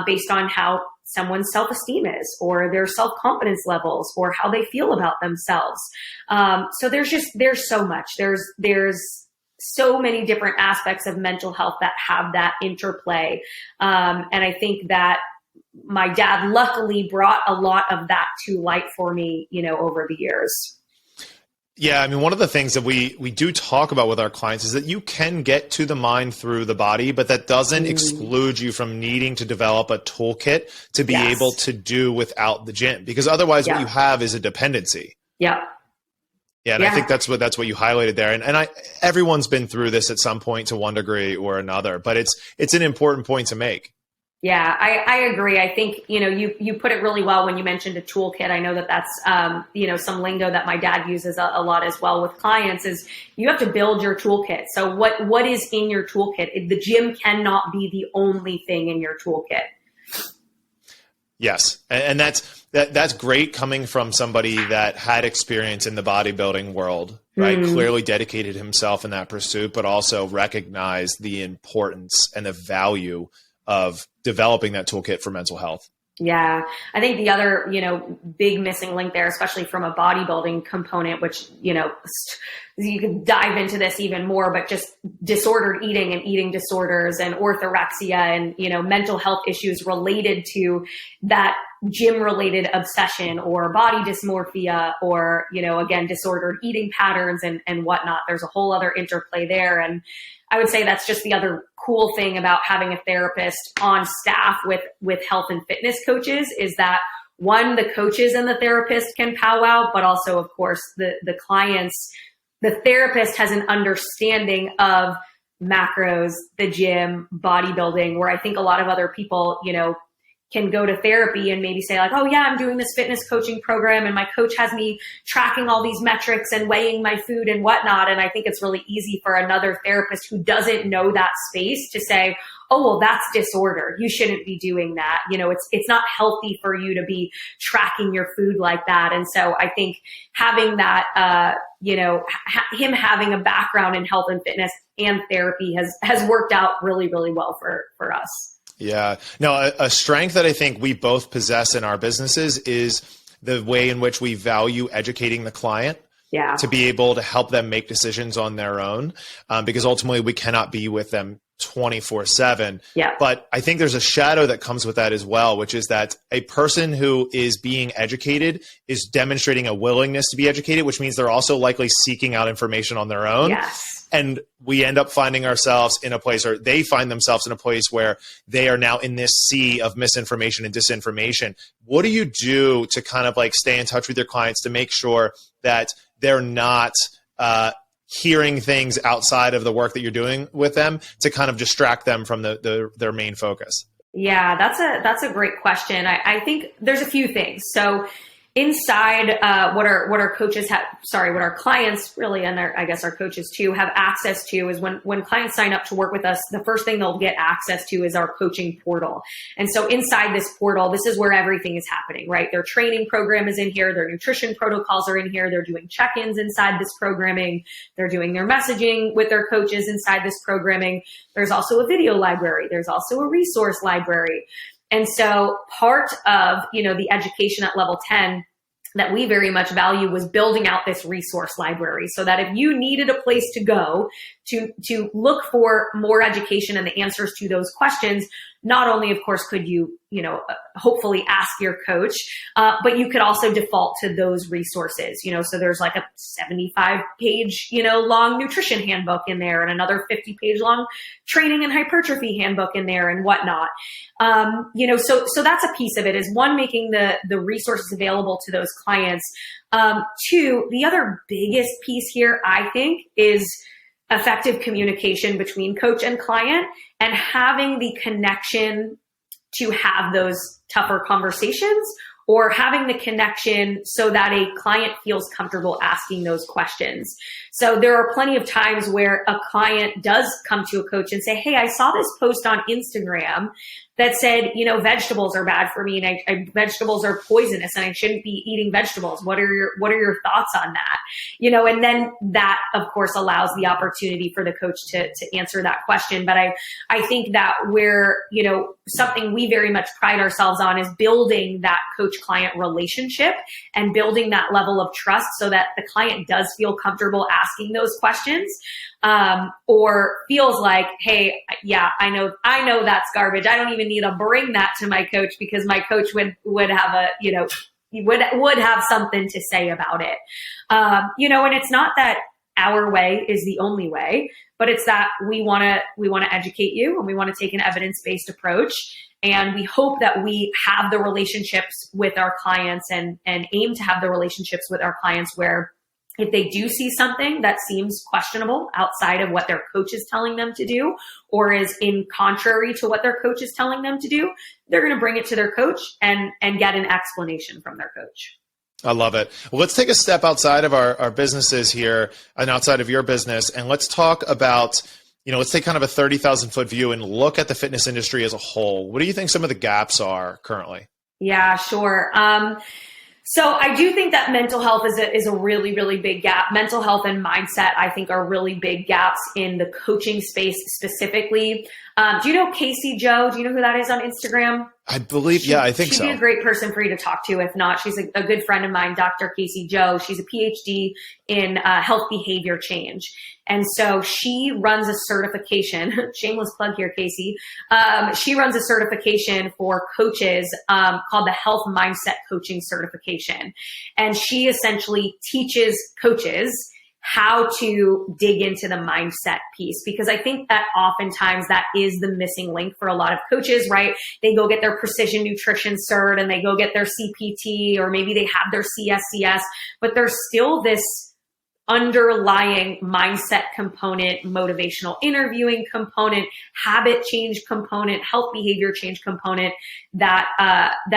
based on how someone's self-esteem is, or their self-confidence levels, or how they feel about themselves. So there's so much. There's so many different aspects of mental health that have that interplay. And I think that my dad luckily brought a lot of that to light for me, over the years. Yeah, I mean, one of the things that we do talk about with our clients is that you can get to the mind through the body, but that doesn't exclude you from needing to develop a toolkit to be able to do without the gym, because otherwise what you have is a dependency. Yeah. Yeah, and I think that's what you highlighted there. And everyone's been through this at some point to one degree or another, but it's an important point to make. Yeah, I agree. I think, you put it really well when you mentioned a toolkit. I know that's, some lingo that my dad uses a lot as well with clients is you have to build your toolkit. So what is in your toolkit? The gym cannot be the only thing in your toolkit. Yes. And that's great coming from somebody that had experience in the bodybuilding world, right? Clearly dedicated himself in that pursuit, but also recognized the importance and the value of developing that toolkit for mental health. Yeah. I think the other, big missing link there, especially from a bodybuilding component, which, you can dive into this even more, but just disordered eating and eating disorders and orthorexia and, mental health issues related to that gym related obsession or body dysmorphia or, again, disordered eating patterns and whatnot. There's a whole other interplay there. And I would say that's just the other cool thing about having a therapist on staff with health and fitness coaches is that one, the coaches and the therapist can powwow, but also, of course, the clients, the therapist has an understanding of macros, the gym, bodybuilding, where I think a lot of other people, can go to therapy and maybe say like, oh yeah, I'm doing this fitness coaching program and my coach has me tracking all these metrics and weighing my food and whatnot. And I think it's really easy for another therapist who doesn't know that space to say, oh, well, that's disorder. You shouldn't be doing that. It's not healthy for you to be tracking your food like that. And so I think having that, him having a background in health and fitness and therapy has worked out really, really well for us. Yeah. No, a strength that I think we both possess in our businesses is the way in which we value educating the client to be able to help them make decisions on their own, because ultimately we cannot be with them 24/7. Yeah. But I think there's a shadow that comes with that as well, which is that a person who is being educated is demonstrating a willingness to be educated, which means they're also likely seeking out information on their own. Yes. And we end up finding ourselves in a place, or they find themselves in a place where they are now in this sea of misinformation and disinformation. What do you do to kind of like stay in touch with your clients to make sure that they're not hearing things outside of the work that you're doing with them to kind of distract them from their main focus? Yeah, that's a great question. I think there's a few things. So inside what our coaches have, what our clients really, and I guess our coaches too, have access to is when clients sign up to work with us, the first thing they'll get access to is our coaching portal. And so inside this portal, this is where everything is happening, right? Their training program is in here. Their nutrition protocols are in here. They're doing check-ins inside this programming. They're doing their messaging with their coaches inside this programming. There's also a video library. There's also a resource library. And so part of, the education at level 10 that we very much value was building out this resource library so that if you needed a place to go to look for more education and the answers to those questions, not only, of course, could you, hopefully ask your coach, but you could also default to those resources, so there's like a 75-page, long nutrition handbook in there and another 50-page long training and hypertrophy handbook in there and whatnot. So that's a piece of it, is one, making the resources available to those clients. Two, the other biggest piece here, I think, is effective communication between coach and client, and having the connection to have those tougher conversations, or having the connection so that a client feels comfortable asking those questions. So there are plenty of times where a client does come to a coach and say, hey, I saw this post on Instagram that said, vegetables are bad for me, and vegetables are poisonous and I shouldn't be eating vegetables. What are your thoughts on that? And then that, of course, allows the opportunity for the coach to answer that question. But I think that where, something we very much pride ourselves on is building that coach-client relationship and building that level of trust so that the client does feel comfortable asking those questions, or feels like, hey, yeah, I know that's garbage. I don't even need to bring that to my coach because my coach would have would have something to say about it. And it's not that our way is the only way, but it's that we want to educate you, and we want to take an evidence-based approach. And we hope that we have the relationships with our clients and aim to have the relationships with our clients where if they do see something that seems questionable outside of what their coach is telling them to do, or is in contrary to what their coach is telling them to do, they're going to bring it to their coach and get an explanation from their coach. I love it. Well, let's take a step outside of our businesses here and outside of your business. And let's talk about, let's take kind of a 30,000 foot view and look at the fitness industry as a whole. What do you think some of the gaps are currently? Yeah, sure. So I do think that mental health is a really, really big gap. Mental health and mindset, I think, are really big gaps in the coaching space specifically. Do you know Casey Joe? Do you know who that is on Instagram? I believe, I think so. She'd be a great person for you to talk to. If not, she's a good friend of mine, Dr. Casey Joe. She's a PhD in health behavior change. And so she runs a certification, shameless plug here, Casey. She runs a certification for coaches called the Health Mindset Coaching Certification. And she essentially teaches coaches how to dig into the mindset piece, because I think that oftentimes that is the missing link for a lot of coaches, right? They go get their precision nutrition cert and they go get their CPT, or maybe they have their CSCS, but there's still this underlying mindset component, motivational interviewing component, habit change component, health behavior change component that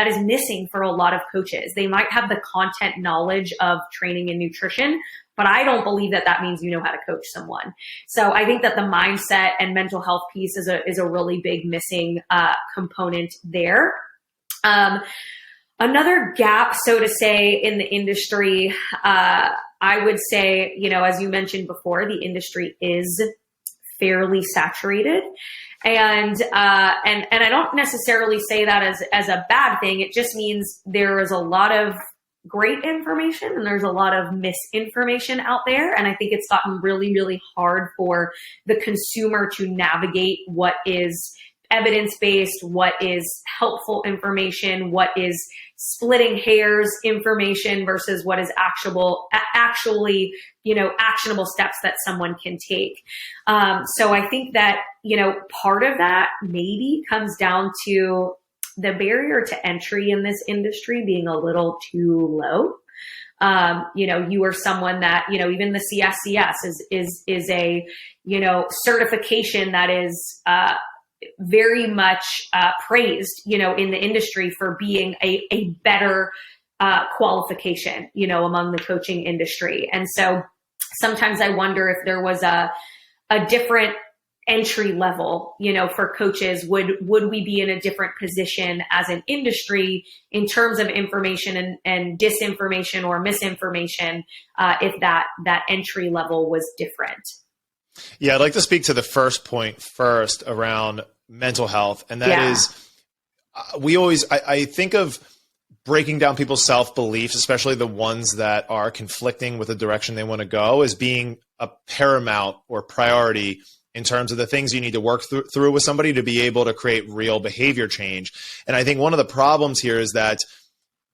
is missing for a lot of coaches. They might have the content knowledge of training and nutrition, but I don't believe that means you know how to coach someone. So I think that the mindset and mental health piece is a really big missing component there. Another gap, so to say, in the industry, I would say, as you mentioned before, the industry is fairly saturated. And I don't necessarily say that as a bad thing. It just means there is a lot of great information and there's a lot of misinformation out there. And I think it's gotten really, really hard for the consumer to navigate what is evidence-based, what is helpful information, what is splitting hairs information versus what is actually, actionable steps that someone can take. So I think that, part of that maybe comes down to the barrier to entry in this industry being a little too low. You are someone that, even the CSCS is a, certification that is, very much praised, in the industry for being a better qualification, among the coaching industry. And so sometimes I wonder if there was a different entry level, for coaches, would we be in a different position as an industry in terms of information and disinformation or misinformation, if that entry level was different? Yeah, I'd like to speak to the first point first around mental health. And that is, I think of breaking down people's self-beliefs, especially the ones that are conflicting with the direction they want to go, as being a paramount or priority in terms of the things you need to work through with somebody to be able to create real behavior change. And I think one of the problems here is that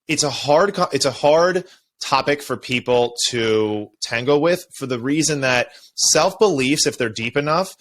it's a hard topic for people to tango with, for the reason that self-beliefs, if they're deep enough,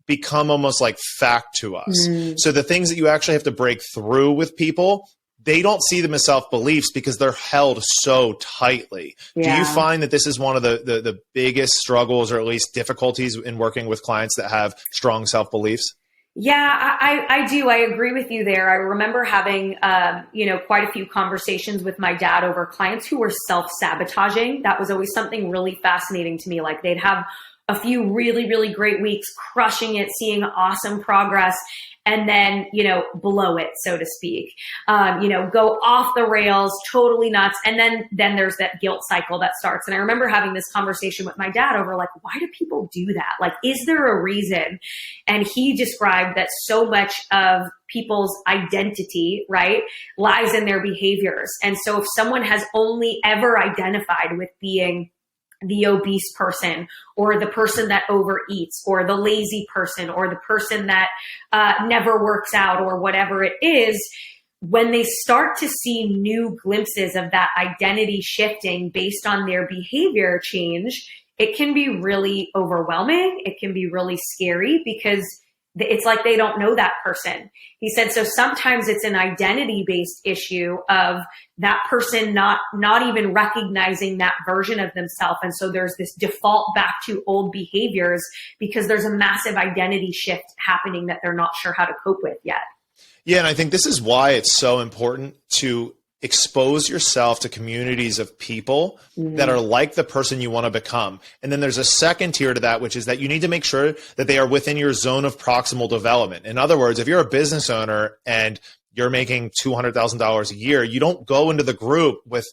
become almost like fact to us. So the things that you actually have to break through with people, they don't see them as self-beliefs because they're held so tightly. Yeah. Do you find that this is one of the biggest struggles, or at least difficulties in working with clients that have strong self-beliefs? Yeah, I do. I agree with you there. I remember having, quite a few conversations with my dad over clients who were self-sabotaging. That was always something really fascinating to me. Like, they'd have a few really, really great weeks, crushing it, seeing awesome progress, and then, blow it, so to speak, go off the rails, totally nuts. And then there's that guilt cycle that starts. And I remember having this conversation with my dad over, like, why do people do that? Like, is there a reason? And he described that so much of people's identity, right, lies in their behaviors. And so if someone has only ever identified with being the obese person, or the person that overeats, or the lazy person, or the person that never works out, or whatever it is, when they start to see new glimpses of that identity shifting based on their behavior change, it can be really overwhelming. It can be really scary because it's like they don't know that person. He said, so sometimes it's an identity-based issue of that person not even recognizing that version of themselves. And so there's this default back to old behaviors because there's a massive identity shift happening that they're not sure how to cope with yet. Yeah, and I think this is why it's so important to expose yourself to communities of people that are like the person you want to become. And then there's a second tier to that, which is that you need to make sure that they are within your zone of proximal development. In other words, if you're a business owner and you're making $200,000 a year, you don't go into the group with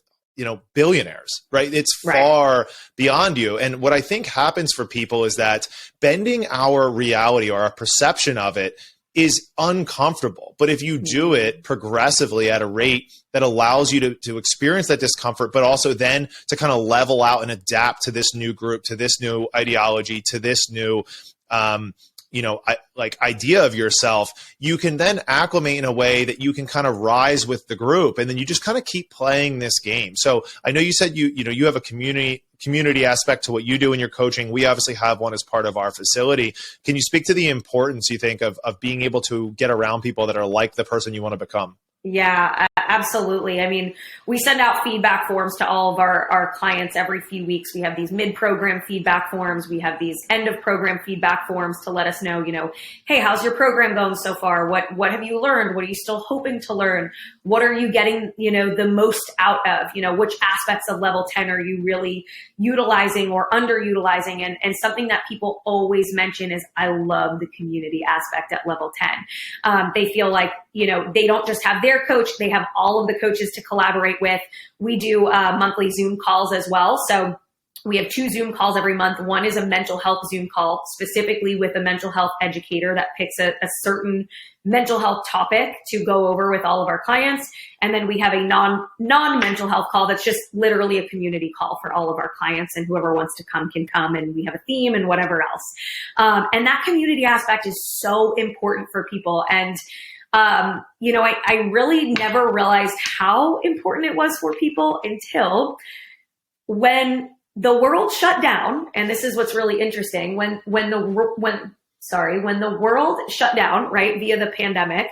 billionaires, right? It's far beyond you. And what I think happens for people is that bending our reality or our perception of it is uncomfortable. But if you do it progressively at a rate that allows you to experience that discomfort, but also then to kind of level out and adapt to this new group, to this new ideology, to this new idea of yourself, you can then acclimate in a way that you can kind of rise with the group, and then you just kind of keep playing this game. So I know you said you have a community aspect to what you do in your coaching. We obviously have one as part of our facility. Can you speak to the importance, you think, of being able to get around people that are like the person you want to become? Yeah, absolutely. I mean, we send out feedback forms to all of our clients every few weeks. We have these mid-program feedback forms. We have these end-of-program feedback forms to let us know, hey, how's your program going so far? What have you learned? What are you still hoping to learn? What are you getting, the most out of? Which aspects of level 10 are you really utilizing or underutilizing? And something that people always mention is, I love the community aspect at level 10. They feel like, they don't just have their coach, they have all of the coaches to collaborate with. We do monthly Zoom calls as well. So we have 2 Zoom calls every month. One is a mental health Zoom call, specifically with a mental health educator that picks a certain mental health topic to go over with all of our clients. And then we have a non-mental health call that's just literally a community call for all of our clients, and whoever wants to come can come, and we have a theme and whatever else. And that community aspect is so important for people. And I really never realized how important it was for people until when the world shut down. And this is what's really interesting. When the world shut down, right, via the pandemic,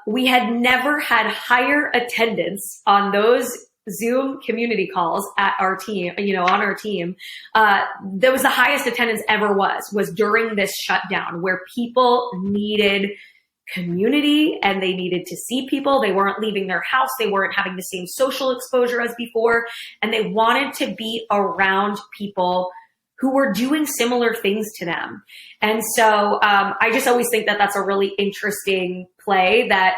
we had never had higher attendance on those Zoom community calls at our team, on our team. There was the highest attendance ever was during this shutdown, where people needed community and they needed to see people. They weren't leaving their house. They weren't having the same social exposure as before. And they wanted to be around people who were doing similar things to them. And so I just always think that that's a really interesting play that,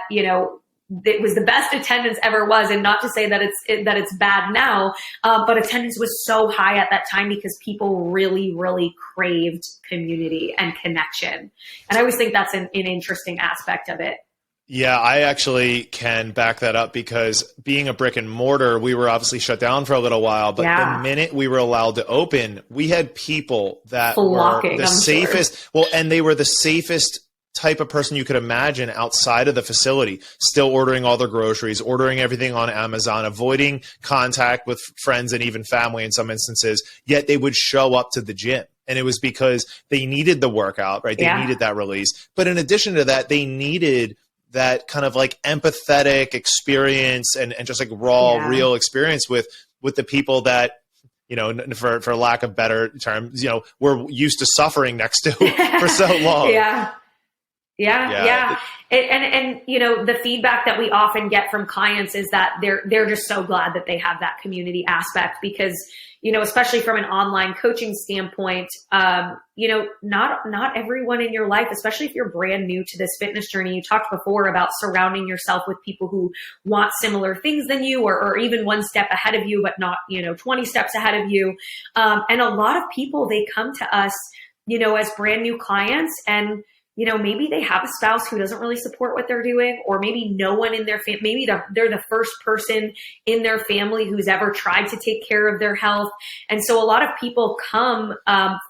it was the best attendance ever was, and not to say that it's bad now, but attendance was so high at that time because people really, really craved community and connection. And I always think that's an interesting aspect of it. Yeah, I actually can back that up because being a brick and mortar, we were obviously shut down for a little while, but the minute we were allowed to open, we had people that flocking, were the I'm safest. Sure. Well, and they were the safest type of person you could imagine outside of the facility, still ordering all their groceries, ordering everything on Amazon, avoiding contact with friends and even family in some instances, yet they would show up to the gym. And it was because they needed the workout, right? They needed that release. But in addition to that, they needed that kind of like empathetic experience and just like raw, real experience with the people that, you know, for lack of better terms, you know, we're used to suffering next to for so long. Yeah. And you know, the feedback that we often get from clients is that they're just so glad that they have that community aspect because, you know, especially from an online coaching standpoint, you know, not everyone in your life, especially if you're brand new to this fitness journey. You talked before about surrounding yourself with people who want similar things than you, or even one step ahead of you, but not, you know, 20 steps ahead of you. And a lot of people, they come to us, you know, as brand new clients, and you know, maybe they have a spouse who doesn't really support what they're doing, or maybe no one in their family, maybe they're the first person in their family who's ever tried to take care of their health. And so a lot of people come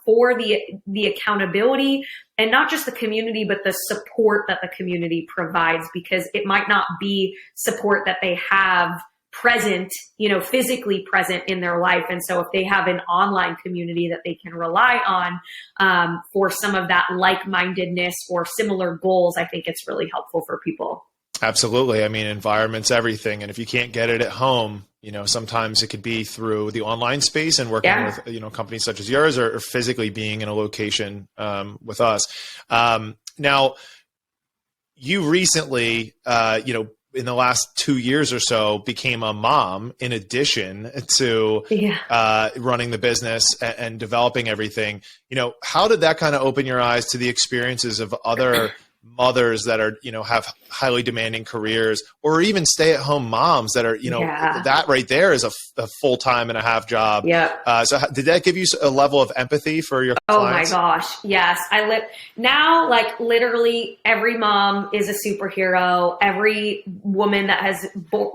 for the accountability, and not just the community, but the support that the community provides, because it might not be support that they have present, you know, physically present in their life. And so if they have an online community that they can rely on for some of that like-mindedness or similar goals, I think it's really helpful for people. Absolutely. I mean, environment's everything. And if you can't get it at home, you know, sometimes it could be through the online space and working with, you know, companies such as yours, or physically being in a location with us. Now, you recently, you know, in the last 2 years or so, became a mom in addition to running the business and developing everything. You know, how did that kind of open your eyes to the experiences of other mothers that are, you know, have highly demanding careers, or even stay-at-home moms that are, you know, that right there is a full-time and a half job. So did that give you a level of empathy for your clients? Oh my gosh. Yes. Now, like literally every mom is a superhero. Every woman that has,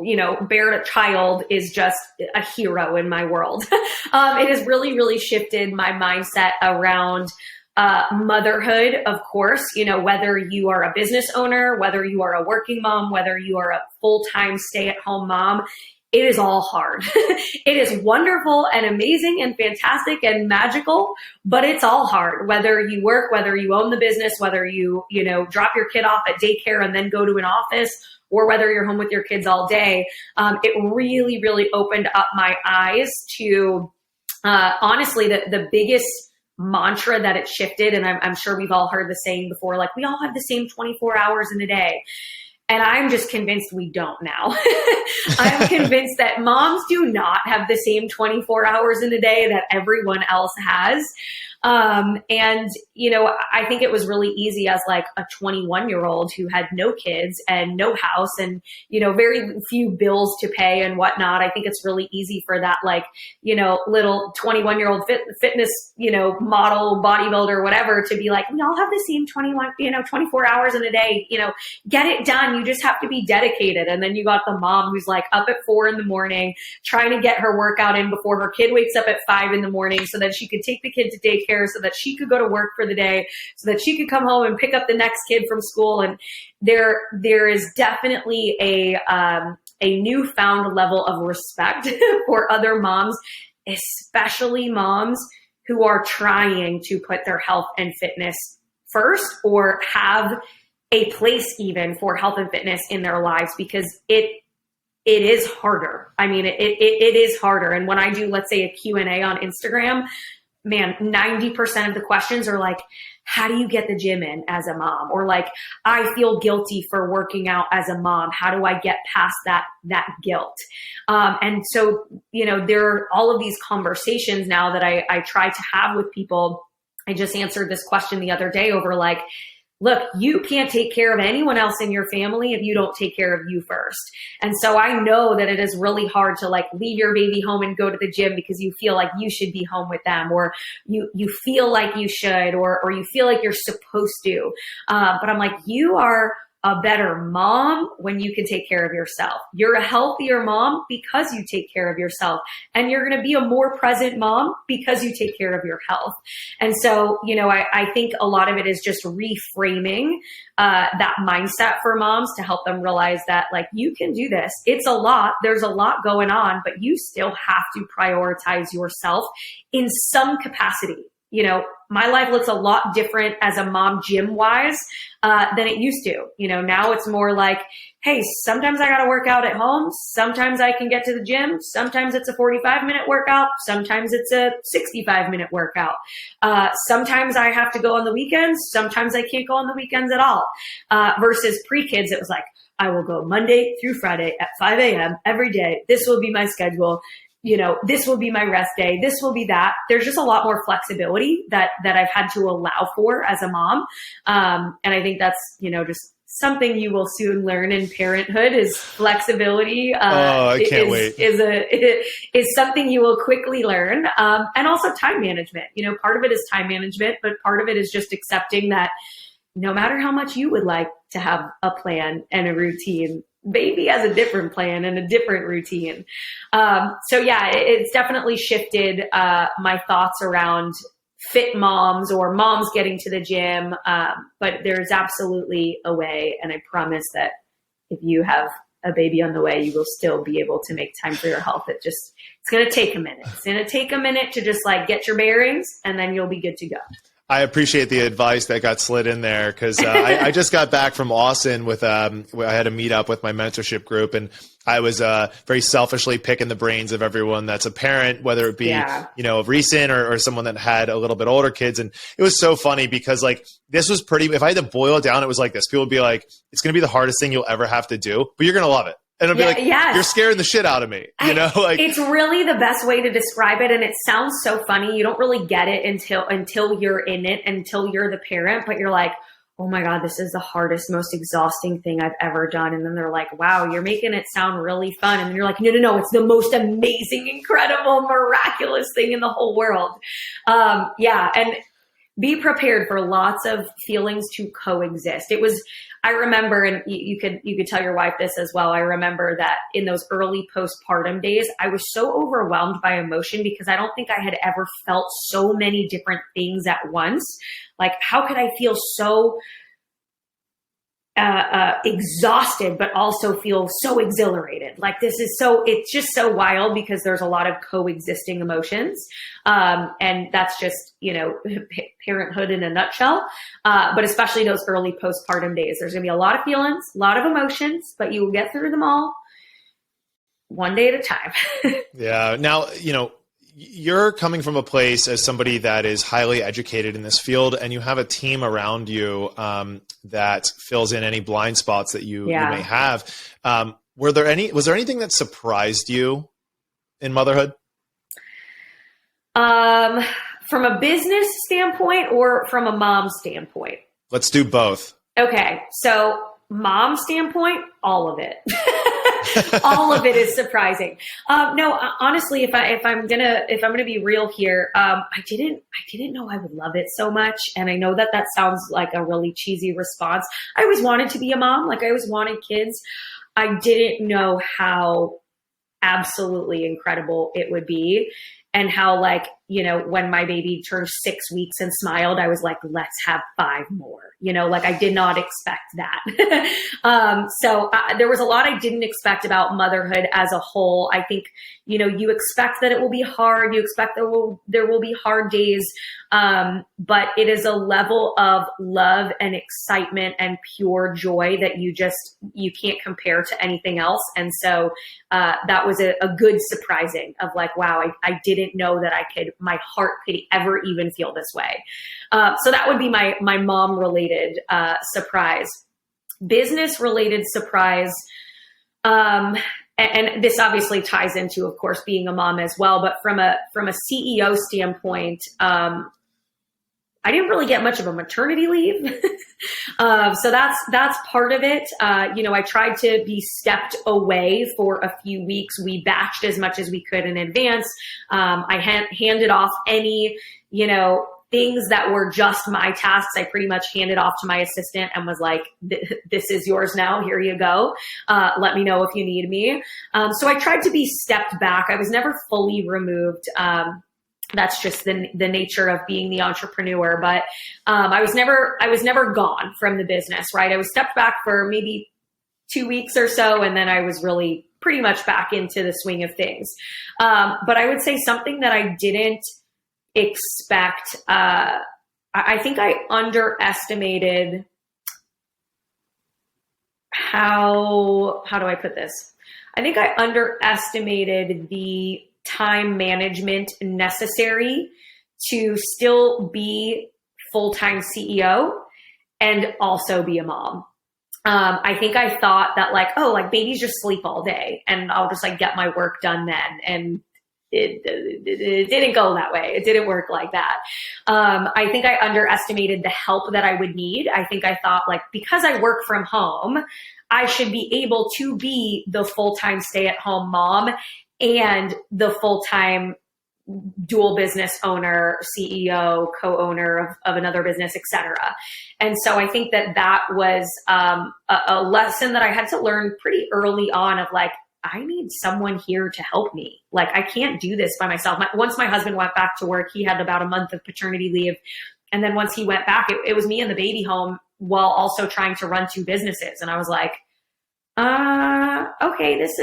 you know, bared a child is just a hero in my world. It has really, really shifted my mindset around motherhood, of course, you know, whether you are a business owner, whether you are a working mom, whether you are a full-time stay-at-home mom, it is all hard. It is wonderful and amazing and fantastic and magical, but it's all hard. Whether you work, whether you own the business, whether you know, drop your kid off at daycare and then go to an office, or whether you're home with your kids all day, it really, really opened up my eyes to, honestly, the biggest mantra that it shifted. And I'm sure we've all heard the saying before, like, we all have the same 24 hours in a day. And I'm just convinced we don't now. I'm convinced that moms do not have the same 24 hours in a day that everyone else has. And, you know, I think it was really easy as like a 21-year-old who had no kids and no house and, you know, very few bills to pay and whatnot. I think it's really easy for that, like, you know, little 21-year-old fitness, you know, model, bodybuilder, whatever, to be like, we all have the same 24 hours in a day, you know, get it done. You just have to be dedicated. And then you got the mom who's like up at 4 a.m, trying to get her workout in before her kid wakes up at 5 a.m, so that she could take the kid to daycare, so that she could go to work for the day, so that she could come home and pick up the next kid from school. And there is definitely a newfound level of respect for other moms, especially moms who are trying to put their health and fitness first, or have a place even for health and fitness in their lives, because it is harder. I mean, it is harder. And when I do, let's say, a Q&A on Instagram, man, 90% of the questions are like, how do you get the gym in as a mom? Or like, I feel guilty for working out as a mom. How do I get past that guilt? And so, you know, there are all of these conversations now that I try to have with people. I just answered this question the other day over like, look, you can't take care of anyone else in your family if you don't take care of you first. And so I know that it is really hard to like leave your baby home and go to the gym because you feel like you should be home with them, or you feel like you should, or you feel like you're supposed to. But I'm like, you are a better mom when you can take care of yourself. You're a healthier mom because you take care of yourself. And you're going to be a more present mom because you take care of your health. And so, I think a lot of it is just reframing that mindset for moms to help them realize that, like, you can do this. It's a lot. There's a lot going on, but you still have to prioritize yourself in some capacity. My life looks a lot different as a mom gym wise than it used to. Now it's more like, hey, sometimes I got to work out at home. Sometimes I can get to the gym. Sometimes it's a 45-minute workout. Sometimes it's a 65-minute workout. Sometimes I have to go on the weekends. Sometimes I can't go on the weekends at all. Versus pre-kids, it was like, I will go Monday through Friday at 5 a.m. every day. This will be my schedule. This will be my rest day. This will be that. There's just a lot more flexibility that I've had to allow for as a mom. And I think that's, just something you will soon learn in parenthood is flexibility. I can't wait. Is something you will quickly learn. And also time management. Part of it is time management, but part of it is just accepting that no matter how much you would like to have a plan and a routine, baby has a different plan and a different routine. So yeah, it's definitely shifted my thoughts around fit moms or moms getting to the gym. But there's absolutely a way. And I promise that if you have a baby on the way, you will still be able to make time for your health. It's going to take a minute. It's going to take a minute to just like get your bearings, and then you'll be good to go. I appreciate the advice that got slid in there because I just got back from Austin with I had a meet up with my mentorship group, and I was very selfishly picking the brains of everyone that's a parent, whether it be recent or someone that had a little bit older kids. And it was so funny because like this was pretty. If I had to boil it down, it was like this. People would be like, "It's going to be the hardest thing you'll ever have to do, but you're going to love it." And I'll be like, yes. You're scaring the shit out of me. It's really the best way to describe it. And it sounds so funny. You don't really get it until you're in it, until you're the parent, but you're like, oh my God, this is the hardest, most exhausting thing I've ever done. And then they're like, wow, you're making it sound really fun. And you're like, no, it's the most amazing, incredible, miraculous thing in the whole world. And be prepared for lots of feelings to coexist. I remember, and you could tell your wife this as well. I remember that in those early postpartum days, I was so overwhelmed by emotion because I don't think I had ever felt so many different things at once. Like, how could I feel so exhausted, but also feel so exhilarated? Like, it's just so wild because there's a lot of coexisting emotions. And that's just, parenthood in a nutshell. But especially those early postpartum days, there's going to be a lot of feelings, a lot of emotions, but you will get through them all one day at a time. Yeah. Now, you're coming from a place as somebody that is highly educated in this field, and you have a team around you that fills in any blind spots that you may have. Was there anything that surprised you in motherhood? From a business standpoint or from a mom standpoint? Let's do both. Okay. So mom standpoint, all of it. All of it is surprising. No, honestly, if I'm gonna be real here, I didn't know I would love it so much. And I know that sounds like a really cheesy response. I always wanted to be a mom. Like, I always wanted kids. I didn't know how absolutely incredible it would be. And how, like, when my baby turned 6 weeks and smiled, I was like, let's have 5 more. Like, I did not expect that. So there was a lot I didn't expect about motherhood as a whole. I think, you expect that it will be hard. You expect there will be hard days. But it is a level of love and excitement and pure joy that you can't compare to anything else. And so that was a good surprising of like, wow, I didn't know that my heart could ever even feel this way. So that would be my mom related surprise. Business related surprise. And this obviously ties into, of course, being a mom as well. But from a CEO standpoint, I didn't really get much of a maternity leave. So that's part of it. I tried to be stepped away for a few weeks. We batched as much as we could in advance. I handed off any, things that were just my tasks, I pretty much handed off to my assistant and was like, this is yours now. Here you go. Let me know if you need me. So I tried to be stepped back. I was never fully removed. That's just the nature of being the entrepreneur. But I was never gone from the business, right? I was stepped back for maybe 2 weeks or so, and then I was really pretty much back into the swing of things. But I would say something that I didn't expect, I think I underestimated how do I put this? I think I underestimated the time management necessary to still be full-time CEO and also be a mom. I think I thought that like, oh, like babies just sleep all day and I'll just like get my work done then. And it didn't go that way. It didn't work like that. I think I underestimated the help that I would need. I think I thought like, because I work from home, I should be able to be the full-time stay-at-home mom and the full-time dual business owner, CEO, co-owner of another business, etc. And so I think that was a lesson that I had to learn pretty early on of like, I need someone here to help me. Like, I can't do this by myself. Once my husband went back to work, he had about a month of paternity leave. And then once he went back, it was me and the baby home while also trying to run 2 businesses. And I was like, okay, this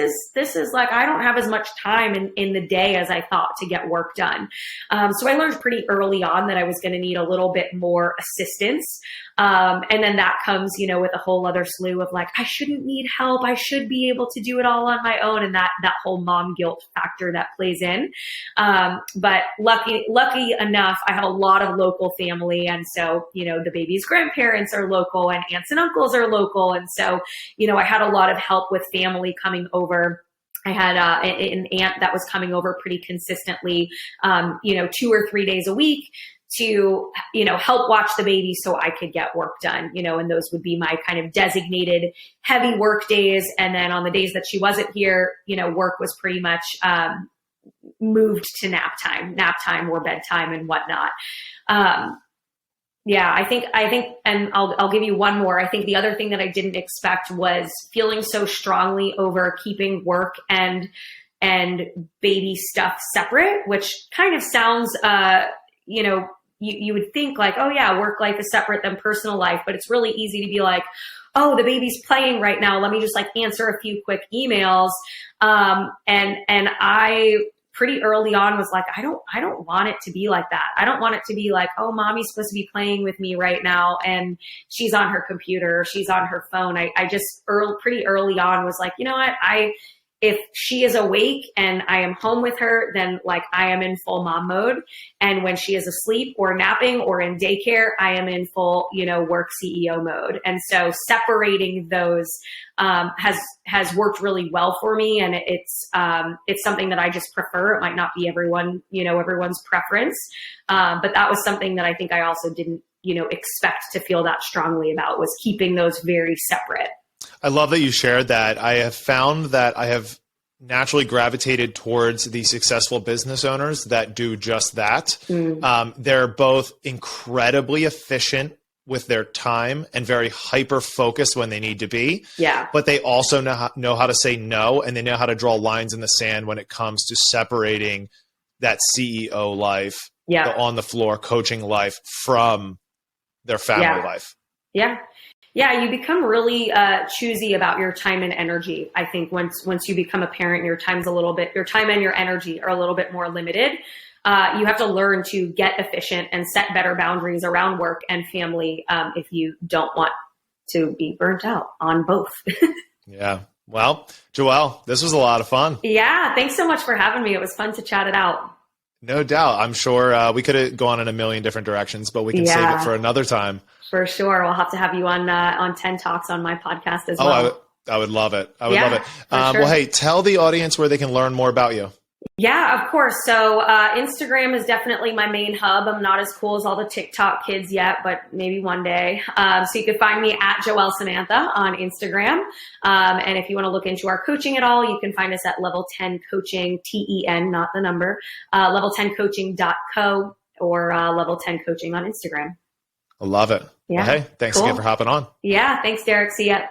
is like, I don't have as much time in the day as I thought to get work done. So I learned pretty early on that I was going to need a little bit more assistance. And then that comes, with a whole other slew of like, I shouldn't need help. I should be able to do it all on my own. And that whole mom guilt factor that plays in. But lucky enough, I have a lot of local family. And so, the baby's grandparents are local and aunts and uncles are local. And so, I had a lot of help with family coming over. I had an aunt that was coming over pretty consistently, 2 or 3 days a week to, help watch the baby so I could get work done, and those would be my kind of designated heavy work days. And then on the days that she wasn't here, work was pretty much moved to nap time or bedtime and whatnot. Yeah, I think, and I'll give you one more. I think the other thing that I didn't expect was feeling so strongly over keeping work and baby stuff separate, which kind of sounds, you would think like, oh yeah, work life is separate than personal life, but it's really easy to be like, oh, the baby's playing right now. Let me just like answer a few quick emails. And I pretty early on was like, I don't want it to be like that. I don't want it to be like, oh, mommy's supposed to be playing with me right now and she's on her computer, or she's on her phone. I just pretty early on was like, you know what, if she is awake and I am home with her, then like I am in full mom mode. And when she is asleep or napping or in daycare, I am in full, work CEO mode. And so separating those has worked really well for me. And it's something that I just prefer. It might not be everyone's preference. But that was something that I think I also didn't, expect to feel that strongly about, was keeping those very separate. I love that you shared that. I have found that I have naturally gravitated towards the successful business owners that do just that. They're both incredibly efficient with their time and very hyper-focused when they need to be. Yeah. But they also know how to say no, and they know how to draw lines in the sand when it comes to separating that CEO life, the on-the-floor coaching life, from their family life. Yeah. Yeah, you become really choosy about your time and energy. I think once you become a parent, your time and your energy are a little bit more limited. You have to learn to get efficient and set better boundaries around work and family if you don't want to be burnt out on both. Yeah. Well, Joelle, this was a lot of fun. Yeah. Thanks so much for having me. It was fun to chat it out. No doubt. I'm sure we could have gone in a million different directions, but we can save it for another time. For sure. We'll have to have you on 10 Talks on my podcast as well. I would love it. I would love it. Sure. Well, hey, tell the audience where they can learn more about you. Yeah, of course. So Instagram is definitely my main hub. I'm not as cool as all the TikTok kids yet, but maybe one day. So you can find me at Joelle Samantha on Instagram. And if you want to look into our coaching at all, you can find us at Level 10 Coaching, TEN, not the number, level10coaching.co. or Level 10 Coaching on Instagram. I love it. Yeah. Well, hey, thanks Cool. again for hopping on. Yeah. Thanks, Derek. See ya.